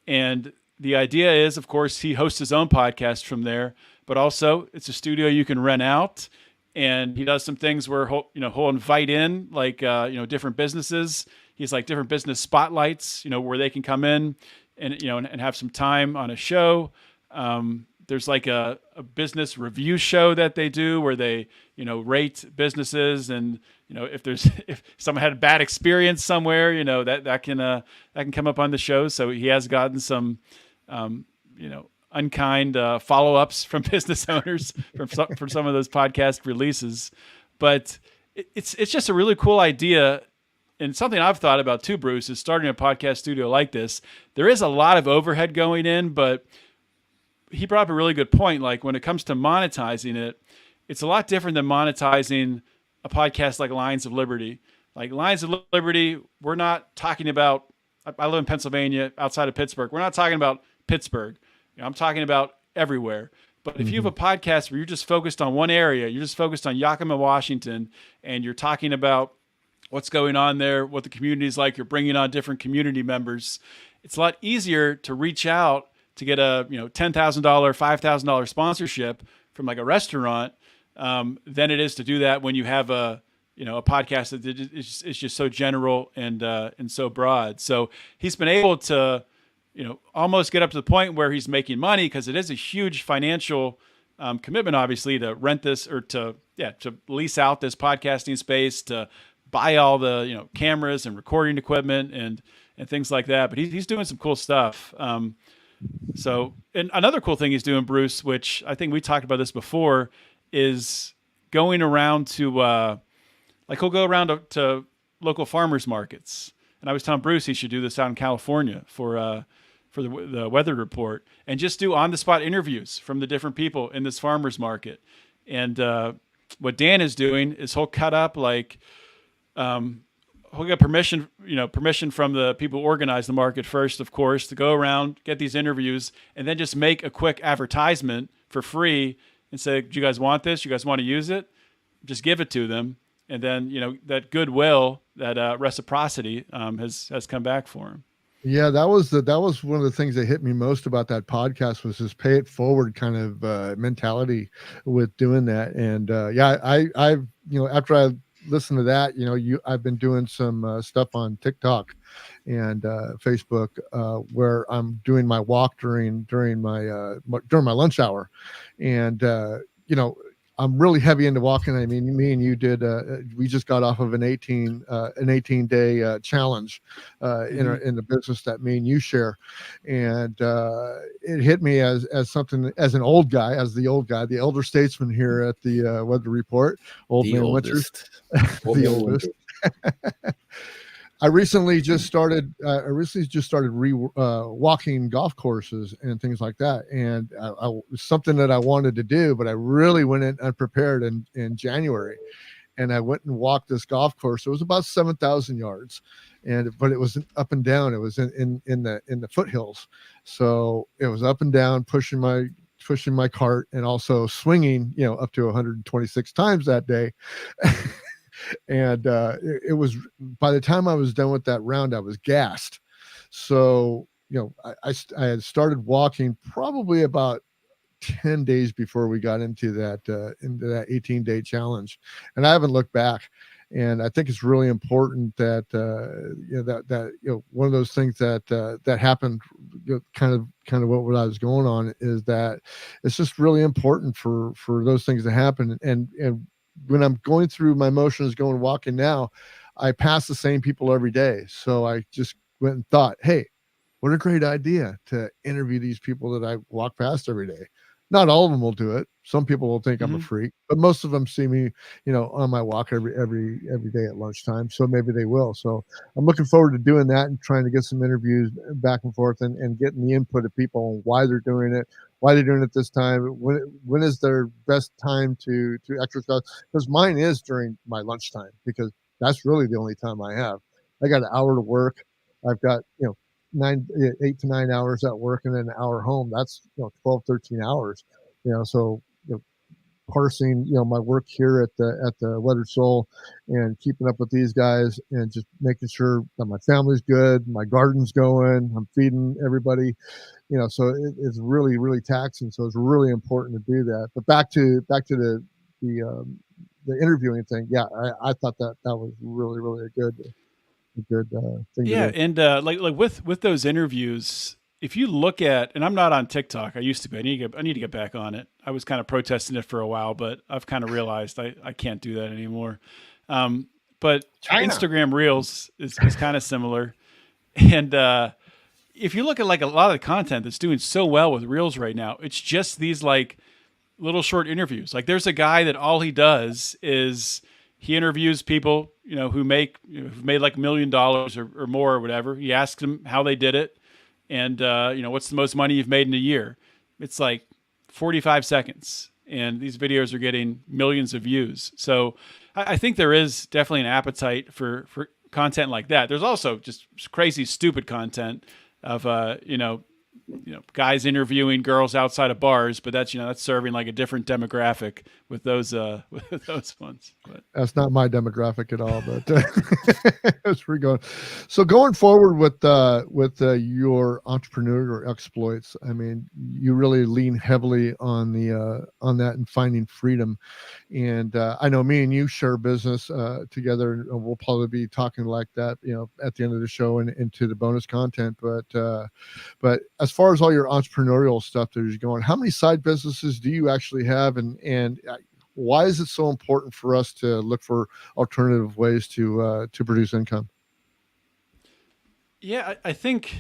Speaker 7: And the idea is, of course, he hosts his own podcast from there, but also it's a studio you can rent out. And he does some things where he'll invite in like different businesses. He's like different business spotlights, where they can come in and and have some time on a show. There's like a business review show that they do where they, rate businesses, and, if someone had a bad experience somewhere, that can come up on the show. So he has gotten some, unkind follow-ups from business owners from some of those podcast releases. But it's just a really cool idea. And something I've thought about too, Bruce, is starting a podcast studio like this. There is a lot of overhead going in, but he brought up a really good point. Like, when it comes to monetizing it, it's a lot different than monetizing a podcast like Lions of Liberty. Like Lions of Liberty, we're not talking about, I live in Pennsylvania, outside of Pittsburgh. We're not talking about Pittsburgh. I'm talking about everywhere. But if you have a podcast where you're just focused on one area, you're just focused on Yakima, Washington, and you're talking about what's going on there, what the community is like, you're bringing on different community members, it's a lot easier to reach out to get a $10,000, $5,000 sponsorship from like a restaurant than it is to do that when you have a podcast that is just so general and so broad. So he's been able to almost get up to the point where he's making money, because it is a huge financial commitment, obviously, to rent this or to lease out this podcasting space, to buy all the cameras and recording equipment and things like that. But he's doing some cool stuff. So, and another cool thing he's doing, Bruce, which I think we talked about this before, is going around to he'll go around to local farmers markets. And I was telling Bruce he should do this out in California for the weather report, and just do on-the-spot interviews from the different people in this farmer's market. And what Dan is doing is he'll cut up he'll get permission from the people who organize the market first, of course, to go around, get these interviews, and then just make a quick advertisement for free and say, do you guys want this? You guys want to use it? Just give it to them. And then, that goodwill, that reciprocity has come back for him.
Speaker 5: Yeah, that was one of the things that hit me most about that podcast, was this pay it forward kind of mentality with doing that. And I've after I listened to that, I've been doing some stuff on TikTok and Facebook where I'm doing my walk during my lunch hour, and I'm really heavy into walking. I mean, me and you did. We just got off of an 18-day challenge in the business that me and you share, and it hit me as something, as an old guy, the elder statesman here at the Weather Report,
Speaker 1: The oldest.
Speaker 5: I recently just started walking golf courses and things like that, and something that I wanted to do, but I really went in unprepared in January, and I went and walked this golf course. It was about 7,000 yards, but it was up and down. It was in the foothills, so it was up and down, pushing my cart, and also swinging up to 126 times that day. And it was, by the time I was done with that round, I was gassed. So I had started walking probably about 10 days before we got into that 18-day challenge, and I haven't looked back. And I think it's really important that one of those things that happened, kind of what I was going on, is that it's just really important for those things to happen. And when I'm going through my motions, going walking now, I pass the same people every day. So I just went and thought, hey, what a great idea to interview these people that I walk past every day. Not all of them will do it. Some people will think I'm a freak, but most of them see me, on my walk every day at lunchtime. So maybe they will. So I'm looking forward to doing that and trying to get some interviews back and forth and getting the input of people on why they're doing it this time. When is their best time to exercise? Because mine is during my lunchtime, because that's really the only time I have. I got an hour to work. I've got, 8 to 9 hours at work and then an hour home. That's 12, 13 hours. So parsing my work here at the Weathered Soul and keeping up with these guys and just making sure that my family's good, my garden's going, I'm feeding everybody. So it's really, really taxing. So it's really important to do that. But back to the interviewing thing. Yeah, I thought that was really, really a good thing.
Speaker 7: Yeah, and like with those interviews, if you look at, and I'm not on TikTok, I used to be. I need to get back on it. I was kind of protesting it for a while, but I've kind of realized I can't do that anymore. But China. Instagram Reels is kind of similar, and if you look at like a lot of the content that's doing so well with Reels right now, it's just these like little short interviews. Like there's a guy that all he does is he interviews people, who've made like $1 million or more or whatever. He asks them how they did it. And, what's the most money you've made in a year? It's like 45 seconds. and these videos are getting millions of views. So I think there is definitely an appetite for content like that. There's also just crazy, stupid content of, guys interviewing girls outside of bars, but that's serving like a different demographic with those ones. But
Speaker 5: that's not my demographic at all, but that's where we're going. So going forward with your entrepreneurial exploits, I mean, you really lean heavily on that and finding freedom. And I know me and you share business together, and we'll probably be talking like that, at the end of the show and into the bonus content. But as far as all your entrepreneurial stuff that is going, how many side businesses do you actually have, and why is it so important for us to look for alternative ways to produce income?
Speaker 7: Yeah, I think,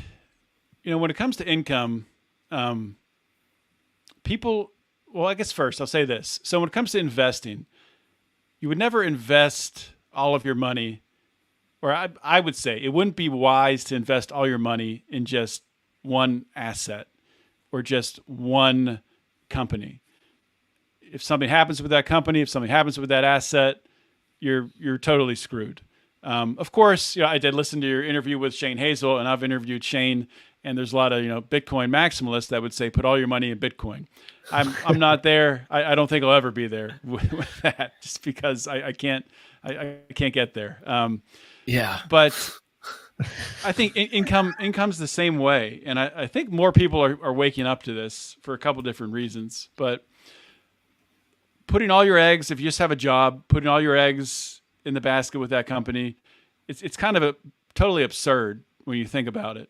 Speaker 7: when it comes to income, people, well, I guess first I'll say this. So when it comes to investing, you would never invest all of your money, or I would say it wouldn't be wise to invest all your money in just one asset or just one company. If something happens with that company, if something happens with that asset, you're totally screwed. Of course, I did listen to your interview with Shane Hazel, and I've interviewed Shane, and there's a lot of Bitcoin maximalists that would say put all your money in Bitcoin. I'm not there. I don't think I'll ever be there with that, just because I can't get there. But I think income's the same way, and I think more people are waking up to this for a couple different reasons. But putting all your eggs, if you just have a job, putting all your eggs in the basket with that company, it's kind of totally absurd when you think about it,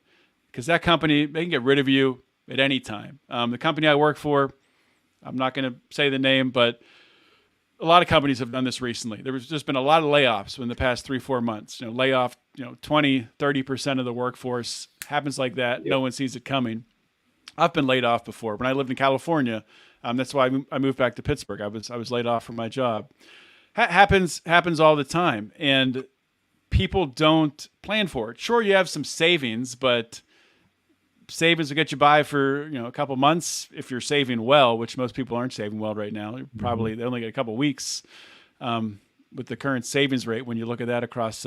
Speaker 7: because that company, they can get rid of you at any time. The company I work for, I'm not going to say the name, but a lot of companies have done this recently. There's just been a lot of layoffs in the past 3-4 months. Lay off 20-30% of the workforce. Happens like that. Yep. No one sees it coming. I've been laid off before. When I lived in California, that's why I moved back to Pittsburgh. I was laid off from my job. Happens all the time, and people don't plan for it. Sure, you have some savings, but savings will get you by for a couple months if you're saving well, which most people aren't saving well right now. Probably they only get a couple weeks with the current savings rate. When you look at that across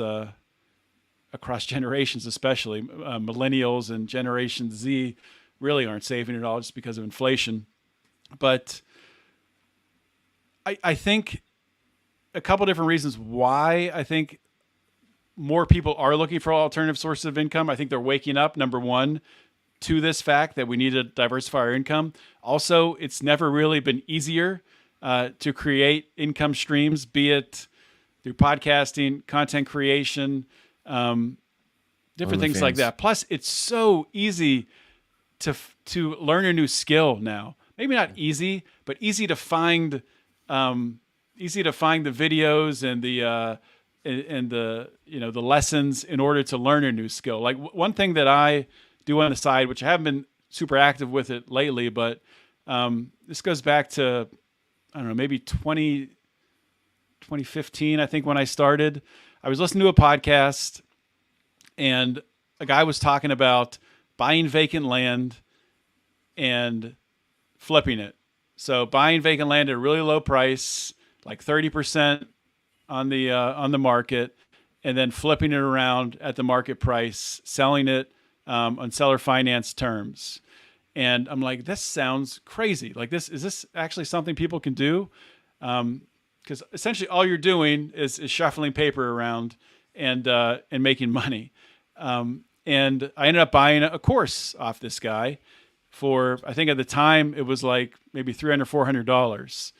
Speaker 7: generations, especially millennials and Generation Z, really aren't saving at all just because of inflation. But I think a couple different reasons why I think more people are looking for alternative sources of income. I think they're waking up, number one, to this fact that we need to diversify our income. Also, it's never really been easier to create income streams, be it through podcasting, content creation, different things like that. Plus, it's so easy to learn a new skill now. Maybe not easy, but easy to find the videos and the lessons in order to learn a new skill. Like one thing that I do on the side, which I haven't been super active with it lately, but this goes back to, I don't know, maybe 2015, I think, when I started. I was listening to a podcast, and a guy was talking about buying vacant land and flipping it. So buying vacant land at a really low price, like 30% on the market, and then flipping it around at the market price, selling it on seller finance terms. And I'm like, this sounds crazy. Like, is this actually something people can do? Because essentially all you're doing is shuffling paper around and making money. And I ended up buying a course off this guy for, I think at the time it was like maybe $300, $400.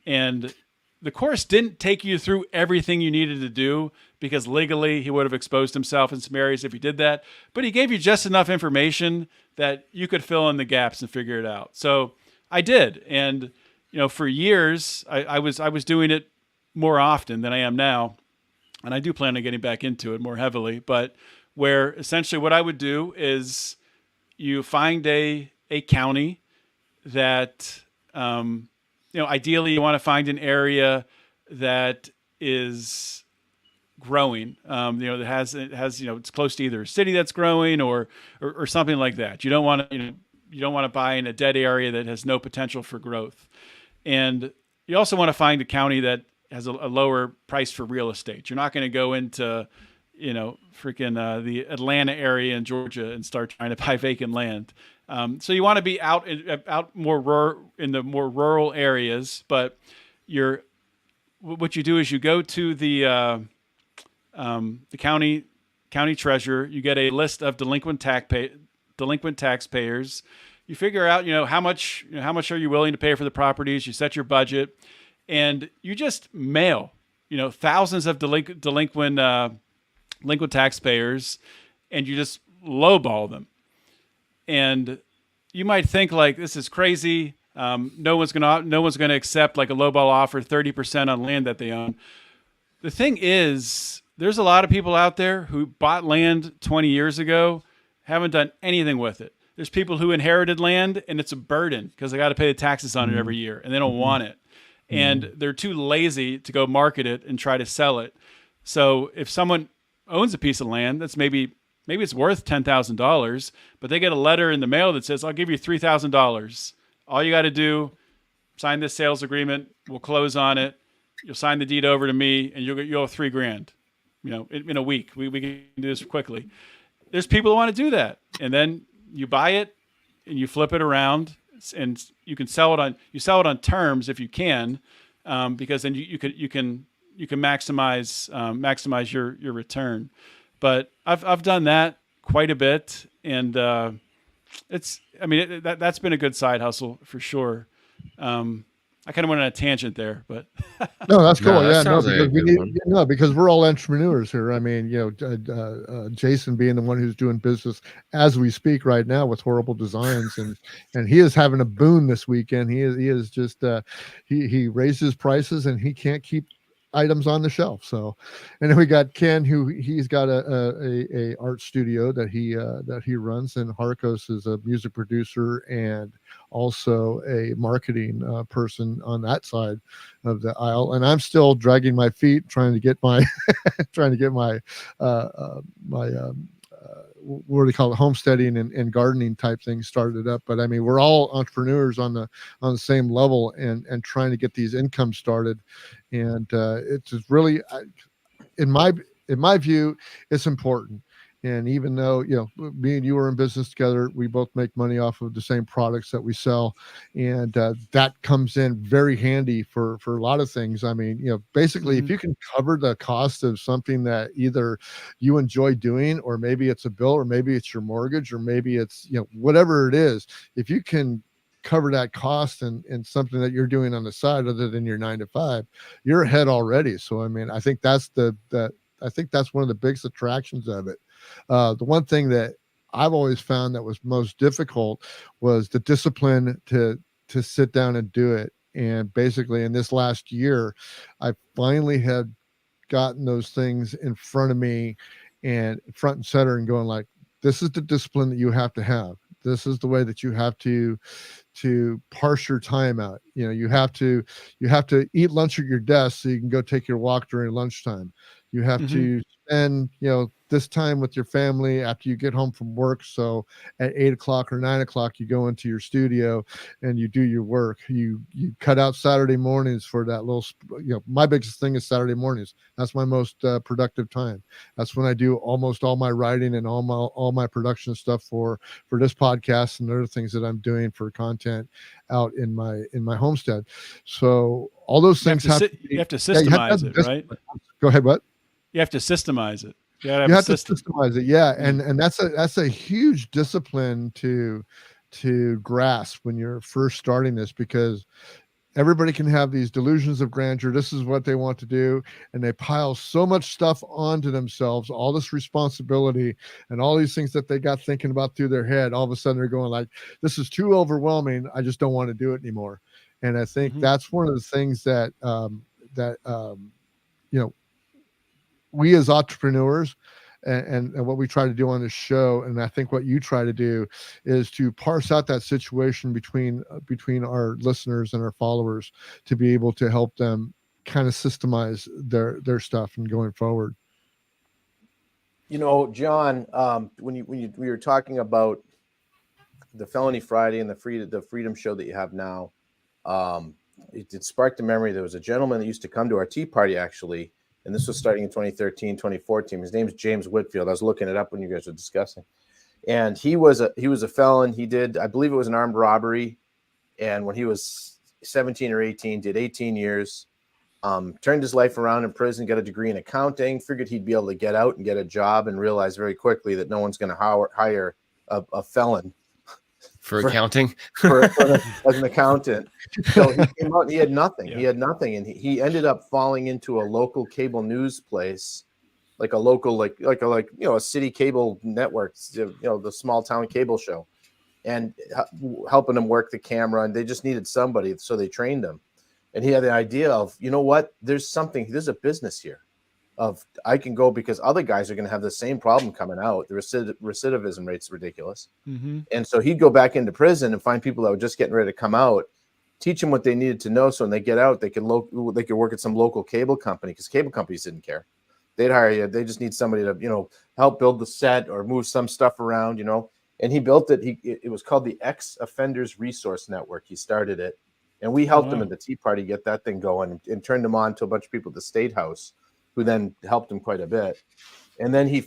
Speaker 7: And the course didn't take you through everything you needed to do, because legally he would have exposed himself in some areas if he did that. But he gave you just enough information that you could fill in the gaps and figure it out. So I did. And, for years, I was doing it more often than I am now. And I do plan on getting back into it more heavily. But where essentially what I would do is you find a county that, ideally you want to find an area that is growing, that has it's close to either a city that's growing or something like that. You don't want to buy in a dead area that has no potential for growth. And you also want to find a county that has a lower price for real estate. You're not going to go into, freaking the Atlanta area in Georgia and start trying to buy vacant land. So you want to be out more in the more rural areas, but what you do is you go to the county treasurer. You get a list of delinquent taxpayers. You figure out, how much are you willing to pay for the properties. You set your budget, and you just mail, thousands of delinquent taxpayers, and you just lowball them. And you might think like, this is crazy. No one's gonna accept like a lowball offer, 30% on land that they own. The thing is, there's a lot of people out there who bought land 20 years ago, haven't done anything with it. There's people who inherited land and it's a burden because they got to pay the taxes on it every year and they don't want it. And they're too lazy to go market it and try to sell it. So if someone owns a piece of land that's maybe it's worth $10,000, but they get a letter in the mail that says, I'll give you $3,000. All you got to do, sign this sales agreement. We'll close on it. You'll sign the deed over to me and you'll have $3,000, in a week. We can do this quickly. There's people who want to do that. And then you buy it and you flip it around and you can sell it on terms if you can, because then you can maximize your return. But I've done that quite a bit, and that's been a good side hustle for sure. I kind of went on a tangent there, but
Speaker 5: no, that's cool.
Speaker 1: Because
Speaker 5: we're all entrepreneurs here. I mean, Jason being the one who's doing business as we speak right now with Horrible Designs, and he is having a boon this weekend. He is just he raised his prices and he can't keep items on the shelf. So, and then we got Ken, who he's got a art studio that he runs, and Harkos is a music producer and also a marketing person on that side of the aisle. And I'm still dragging my feet trying to get my what do you call it, homesteading and gardening type things started up. But I mean, we're all entrepreneurs on the same level and trying to get these incomes started. And it's just really, in my view, it's important. And even though, me and you are in business together, we both make money off of the same products that we sell. And that comes in very handy for a lot of things. I mean, basically, if you can cover the cost of something that either you enjoy doing, or maybe it's a bill, or maybe it's your mortgage, or maybe it's, whatever it is, if you can cover that cost and something that you're doing on the side other than your 9 to 5, you're ahead already. So, I mean, I think that's one of the biggest attractions of it. The one thing that I've always found that was most difficult was the discipline to sit down and do it. And basically in this last year, I finally had gotten those things in front of me and front and center and going like, this is the discipline that you have to have. This is the way that you have to parse your time out. You have to eat lunch at your desk so you can go take your walk during lunchtime. You have to spend, this time with your family after you get home from work. So at 8 o'clock or 9 o'clock, you go into your studio and you do your work. You cut out Saturday mornings for that little, my biggest thing is Saturday mornings. That's my most productive time. That's when I do almost all my writing and all my production stuff for this podcast and other things that I'm doing for content out in my homestead. So all those things
Speaker 7: you have to systemize it, right?
Speaker 5: Go ahead. What?
Speaker 7: You have to systemize it. You
Speaker 5: have to systemize it. Yeah. And that's a huge discipline to grasp when you're first starting this, because everybody can have these delusions of grandeur. This is what they want to do. And they pile so much stuff onto themselves, all this responsibility and all these things that they got thinking about through their head. All of a sudden they're going like, this is too overwhelming. I just don't want to do it anymore. And I think that's one of the things that we as entrepreneurs and what we try to do on this show, and I think what you try to do, is to parse out that situation between our listeners and our followers to be able to help them kind of systemize their stuff and going forward.
Speaker 2: John, when we were talking about the Felony Friday and the Freedom Show that you have now, it sparked a memory. There was a gentleman that used to come to our tea party, actually, and this was starting in 2013, 2014. His name's James Whitfield. I was looking it up when you guys were discussing. And he was a felon. He did, I believe it was an armed robbery. And when he was 17 or 18, did 18 years, turned his life around in prison, got a degree in accounting, figured he'd be able to get out and get a job, and realized very quickly that no one's going to hire a felon
Speaker 1: for accounting
Speaker 2: as an accountant. So he came out and he had nothing. Yeah. He had nothing. And he ended up falling into a local cable news place, like a local, like a city cable network, the small town cable show, and helping him work the camera. And they just needed somebody. So they trained him. And he had the idea of, you know what, there's a business here of I can go, because other guys are going to have the same problem coming out. The recidivism rate's ridiculous. Mm-hmm. And so he'd go back into prison and find people that were just getting ready to come out, teach them what they needed to know. So when they get out, they could work at some local cable company, because cable companies didn't care. They'd hire you. They just need somebody to, help build the set or move some stuff around, and he built it. It was called the Ex-Offenders Resource Network. He started it. And we helped him at the Tea Party get that thing going, and turned him on to a bunch of people at the State House, who then helped him quite a bit. And then he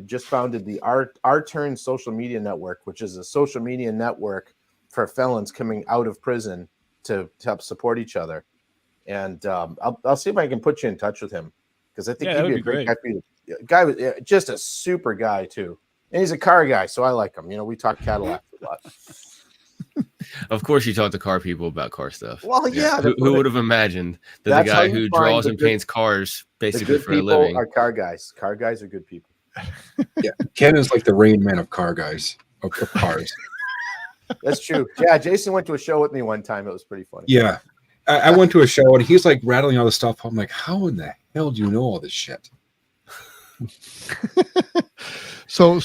Speaker 2: just founded the Our Turn Social Media Network, which is a social media network for felons coming out of prison to help support each other. And I'll see if I can put you in touch with him, because I think he'd be a great guy for you. Guy was just a super guy too, and he's a car guy, so I like him. We talk Cadillac a lot.
Speaker 1: Of course, you talk to car people about car stuff.
Speaker 2: Well, yeah.
Speaker 1: Who would have imagined that the guy who draws and paints cars basically for a living
Speaker 2: are car guys? Car guys are good people.
Speaker 6: Yeah, Ken is like the Rain Man of car guys, of cars.
Speaker 2: That's true. Yeah, Jason went to a show with me one time. It was pretty funny.
Speaker 6: Yeah, I went to a show and he's like rattling all this stuff. I'm like, how in the hell do you know all this shit?
Speaker 5: So,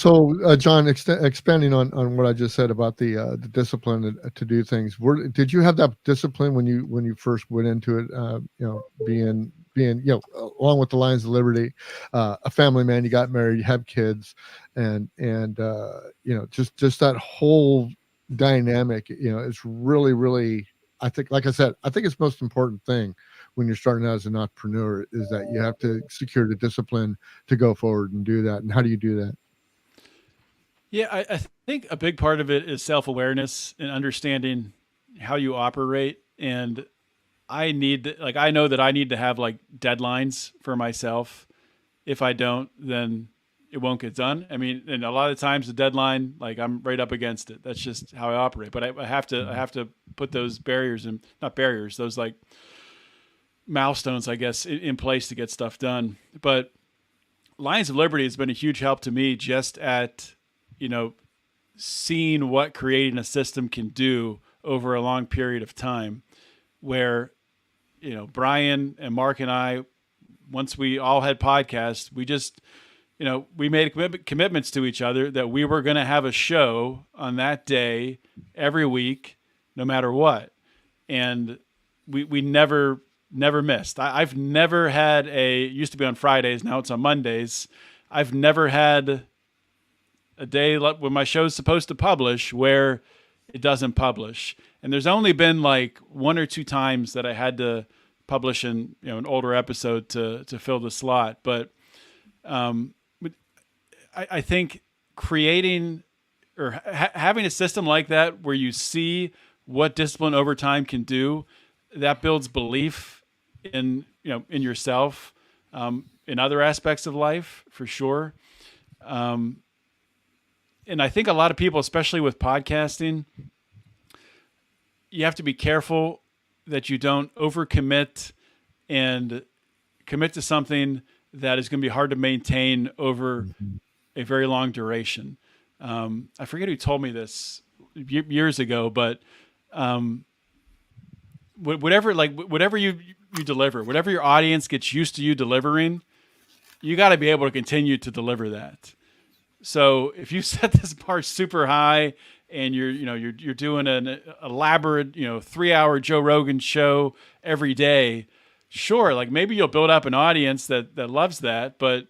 Speaker 5: John, expanding on what I just said about the discipline to do things. Did you have that discipline when you first went into it? Being along with the Lions of Liberty, a family man. You got married, you have kids, and just that whole dynamic. It's really, really. I think, like I said, I think it's the most important thing when you're starting out as an entrepreneur is that you have to secure the discipline to go forward and do that. And how do you do that?
Speaker 7: Yeah, I think a big part of it is self-awareness and understanding how you operate. And I know that I need to have like deadlines for myself. If I don't, then it won't get done. I mean, and a lot of times the deadline, like I'm right up against it. That's just how I operate. But I have to put those barriers and not barriers, those like milestones, I guess, in place to get stuff done. But Lions of Liberty has been a huge help to me just at, seeing what creating a system can do over a long period of time, where, Brian and Mark and I, once we all had podcasts, we just, we made commitments to each other that we were going to have a show on that day every week, no matter what. And we never missed. I've never had it used to be on Fridays. Now it's on Mondays. I've never had a day when my show's supposed to publish where it doesn't publish. And there's only been like one or two times that I had to publish an older episode to fill the slot. But I think creating or having a system like that where you see what discipline over time can do, that builds belief in yourself, in other aspects of life for sure. And I think a lot of people, especially with podcasting, you have to be careful that you don't overcommit and commit to something that is going to be hard to maintain over a very long duration. I forget who told me this years ago, but whatever you deliver, whatever your audience gets used to you delivering, you got to be able to continue to deliver that. So if you set this bar super high and you're doing an elaborate 3-hour Joe Rogan show every day, sure, like maybe you'll build up an audience that loves that, but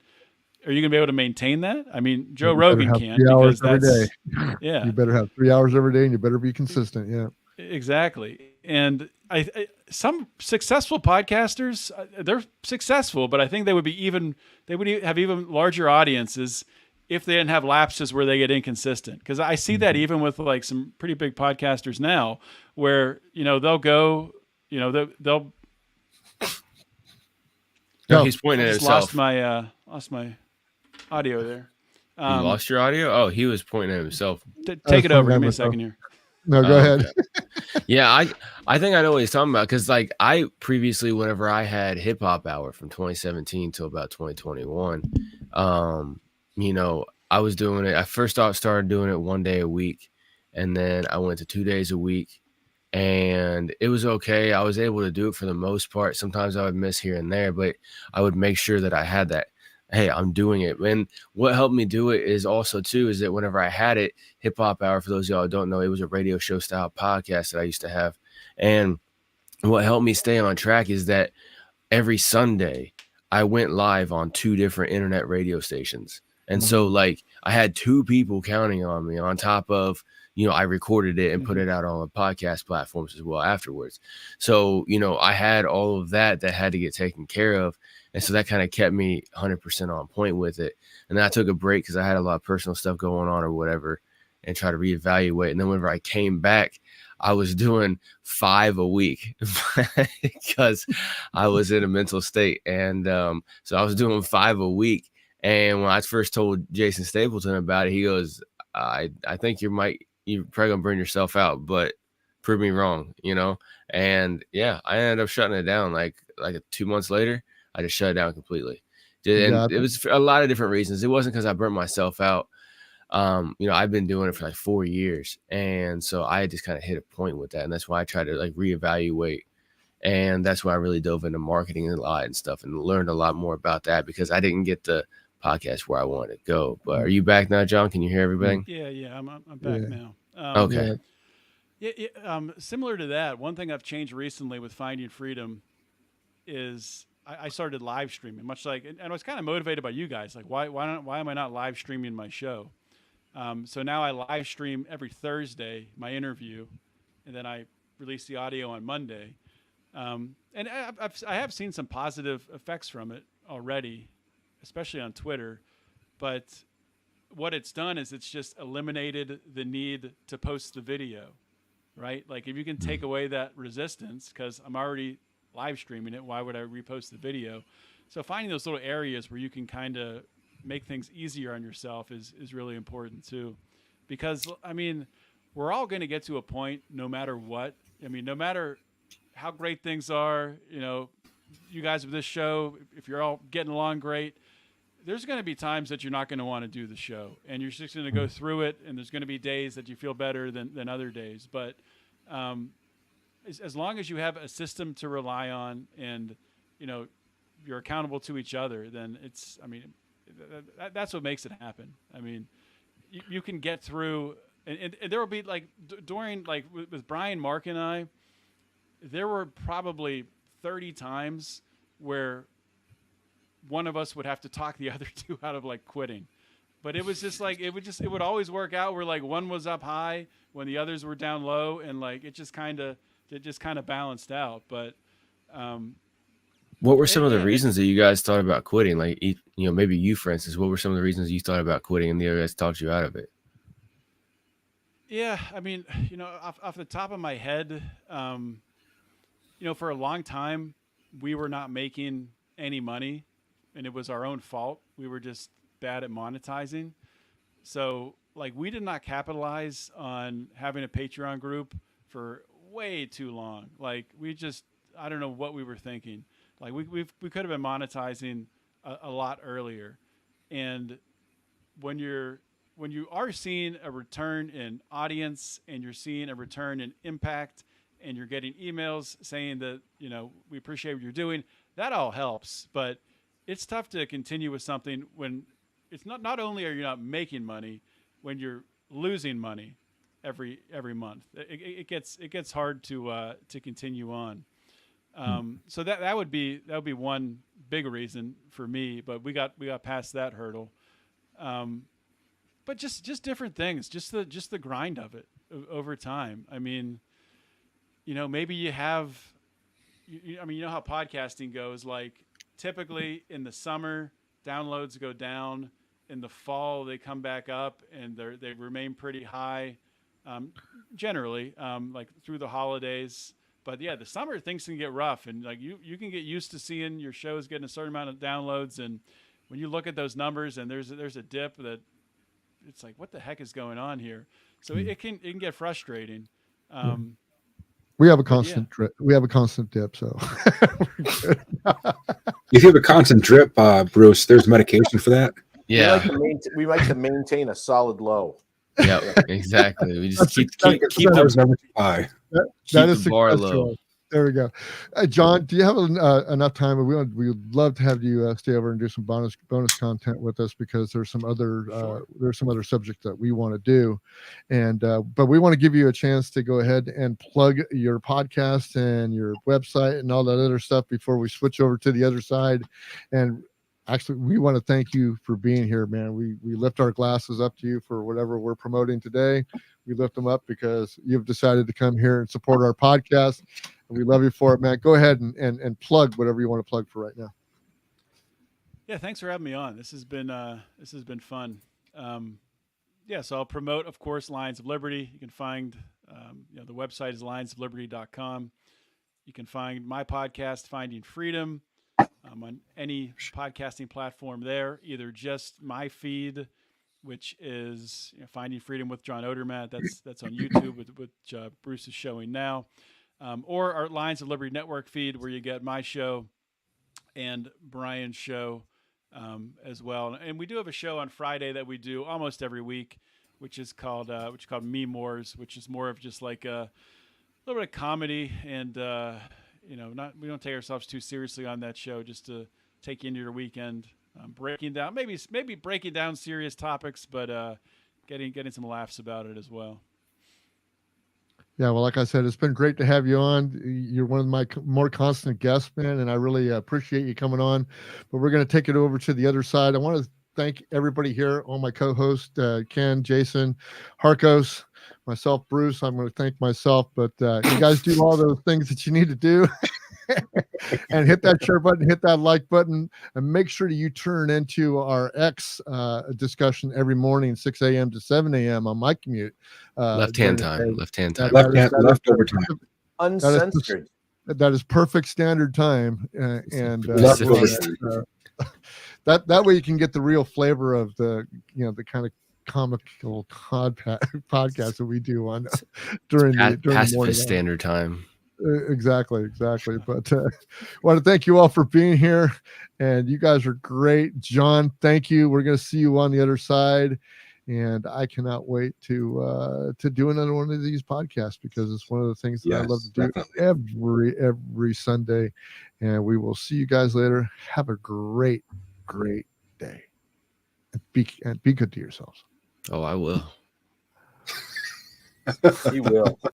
Speaker 7: are you gonna be able to maintain that? I mean, Joe Rogan can, because that's every day. Yeah.
Speaker 5: You better have 3 hours every day, and you better be consistent. Yeah.
Speaker 7: Exactly. And some successful podcasters, they're successful, but I think they would have even larger audiences if they didn't have lapses where they get inconsistent. Because I see that even with like some pretty big podcasters now, where they'll go, they'll.
Speaker 1: No, he's pointing at himself.
Speaker 7: Lost my audio there.
Speaker 1: You lost your audio? Oh, he was pointing at himself.
Speaker 7: Take it over. Give me a second here.
Speaker 5: No, go ahead.
Speaker 1: Okay. Yeah, I think I know what he's talking about, because like I previously, whenever I had Hip Hop Hour from 2017 till about 2021, I was doing it. I first started doing it 1 day a week, and then I went to 2 days a week, and it was okay. I was able to do it for the most part. Sometimes I would miss here and there, but I would make sure that I had that. Hey, I'm doing it. And what helped me do it is that whenever I had it, Hip Hop Hour, for those of y'all who don't know, it was a radio show style podcast that I used to have. And what helped me stay on track is that every Sunday I went live on 2 different internet radio stations. And so like I had 2 people counting on me, on top of, I recorded it and put it out on the podcast platforms as well afterwards. So, I had all of that had to get taken care of. And so that kind of kept me 100% on point with it. And then I took a break because I had a lot of personal stuff going on or whatever, and try to reevaluate. And then whenever I came back, I was doing 5 a week because I was in a mental state. And so I was doing 5 a week. And when I first told Jason Stapleton about it, he goes, I think you're probably gonna burn yourself out, but prove me wrong, And yeah, I ended up shutting it down. Like 2 months later, I just shut it down completely. And it was for a lot of different reasons. It wasn't because I burnt myself out. I've been doing it for like 4 years. And so I just kind of hit a point with that. And that's why I tried to like reevaluate. And that's why I really dove into marketing a lot and stuff, and learned a lot more about that, because I didn't get the podcast where I wanted to go. But are you back now, John? Can you hear everything?
Speaker 7: Yeah, I'm back now.
Speaker 1: Okay.
Speaker 7: Similar to that, one thing I've changed recently with Finding Freedom is I started live streaming, much like, and I was kind of motivated by you guys. Like, why am I not live streaming my show? So now I live stream every Thursday my interview, and then I release the audio on Monday. And I have seen some positive effects from it already, especially on Twitter. But what it's done is it's just eliminated the need to post the video, right? Like if you can take away that resistance, because I'm already live streaming it, why would I repost the video? So finding those little areas where you can kind of make things easier on yourself is really important too. Because, I mean, we're all going to get to a point, no matter what. I mean, no matter how great things are, you guys with this show, if you're all getting along great, there's going to be times that you're not going to want to do the show, and you're just going to go through it, and there's going to be days that you feel better than other days. But as long as you have a system to rely on, and you're accountable to each other, then that's what makes it happen. I mean, you can get through, and there will be like during like with Brian, Mark, and I, there were probably 30 times where one of us would have to talk the other 2 out of like quitting. But it was just like, it would always work out where like one was up high when the others were down low, and like it just kind of balanced out. But
Speaker 1: what were some of the reasons that you guys thought about quitting? Like, maybe you, for instance, what were some of the reasons you thought about quitting and the other guys talked you out of it?
Speaker 7: Yeah, I mean, off the top of my head, for a long time, we were not making any money, and it was our own fault. We were just bad at monetizing. So, like, we did not capitalize on having a Patreon group for way too long. Like, I don't know what we were thinking. Like, we could have been monetizing a lot earlier. And when you are seeing a return in audience, and you're seeing a return in impact, and you're getting emails saying that, we appreciate what you're doing, that all helps. But it's tough to continue with something when it's not only are you not making money, when you're losing money every month. It gets hard to continue on. So that would be one big reason for me, but we got past that hurdle. But just different things, just the grind of it over time. I mean, maybe you have, I mean, you know how podcasting goes. Like typically in the summer, downloads go down. In the fall, they come back up, and they remain pretty high, generally, like through the holidays. But yeah, the summer things can get rough, and like you can get used to seeing your shows getting a certain amount of downloads, and when you look at those numbers and there's a dip, that it's like, what the heck is going on here? So it can get frustrating.
Speaker 5: We have a constant drip. We have a constant dip, so we're good.
Speaker 6: If you have a constant drip, Bruce, there's medication for that.
Speaker 1: Yeah,
Speaker 2: we like to maintain a solid low.
Speaker 1: Yeah, exactly. We just keep
Speaker 6: the number too high.
Speaker 5: That is the bar low. There we go. John, do you have enough time? We would love to have you stay over and do some bonus content with us, because there's some other subjects that we want to do, and but we want to give you a chance to go ahead and plug your podcast and your website and all that other stuff before we switch over to the other side. And actually, we want to thank you for being here, man. We lift our glasses up to you for whatever we're promoting today. We lift them up because you've decided to come here and support our podcast. And we love you for it, man. Go ahead and plug whatever you want to plug for right now.
Speaker 7: Yeah, thanks for having me on. This has been fun. So I'll promote, of course, Lions of Liberty. You can find the website is lionsofliberty.com. You can find my podcast, Finding Freedom, on any podcasting platform there, either just my feed, which is Finding Freedom with John Odermatt. That's on YouTube, which Bruce is showing now, or our Lions of Liberty Network feed, where you get my show and Brian's show as well. And we do have a show on Friday that we do almost every week, which is called Meme Wars, which is more of just like a little bit of comedy, and we don't take ourselves too seriously on that show, just to take you into your weekend, breaking down maybe breaking down serious topics, but getting some laughs about it as well.
Speaker 5: Yeah, well, like I said, it's been great to have you on. You're one of my more constant guests, man, and I really appreciate you coming on. But we're going to take it over to the other side. I want to thank everybody here, all my co-hosts, Ken, Jason, Harkos, myself, Bruce. I'm going to thank myself, but you guys do all those things that you need to do. And hit that share button, hit that like button, and make sure you turn into our X discussion every morning, 6 a.m. to 7 a.m. on my commute.
Speaker 1: Left-hand time. Left-hand time.
Speaker 6: Leftover time.
Speaker 2: Uncensored.
Speaker 5: That is perfect standard time. And that way you can get the real flavor of the kind of comical podcast that we do on during the morning
Speaker 1: standard time.
Speaker 5: Exactly. But I want to thank you all for being here, and you guys are great. John, thank you. We're going to see you on the other side, and I cannot wait to do another one of these podcasts, because it's one of the things that I love to do every Sunday. And we will see you guys later. Have a great day, and be good to yourselves.
Speaker 1: Oh, I will.
Speaker 2: He will.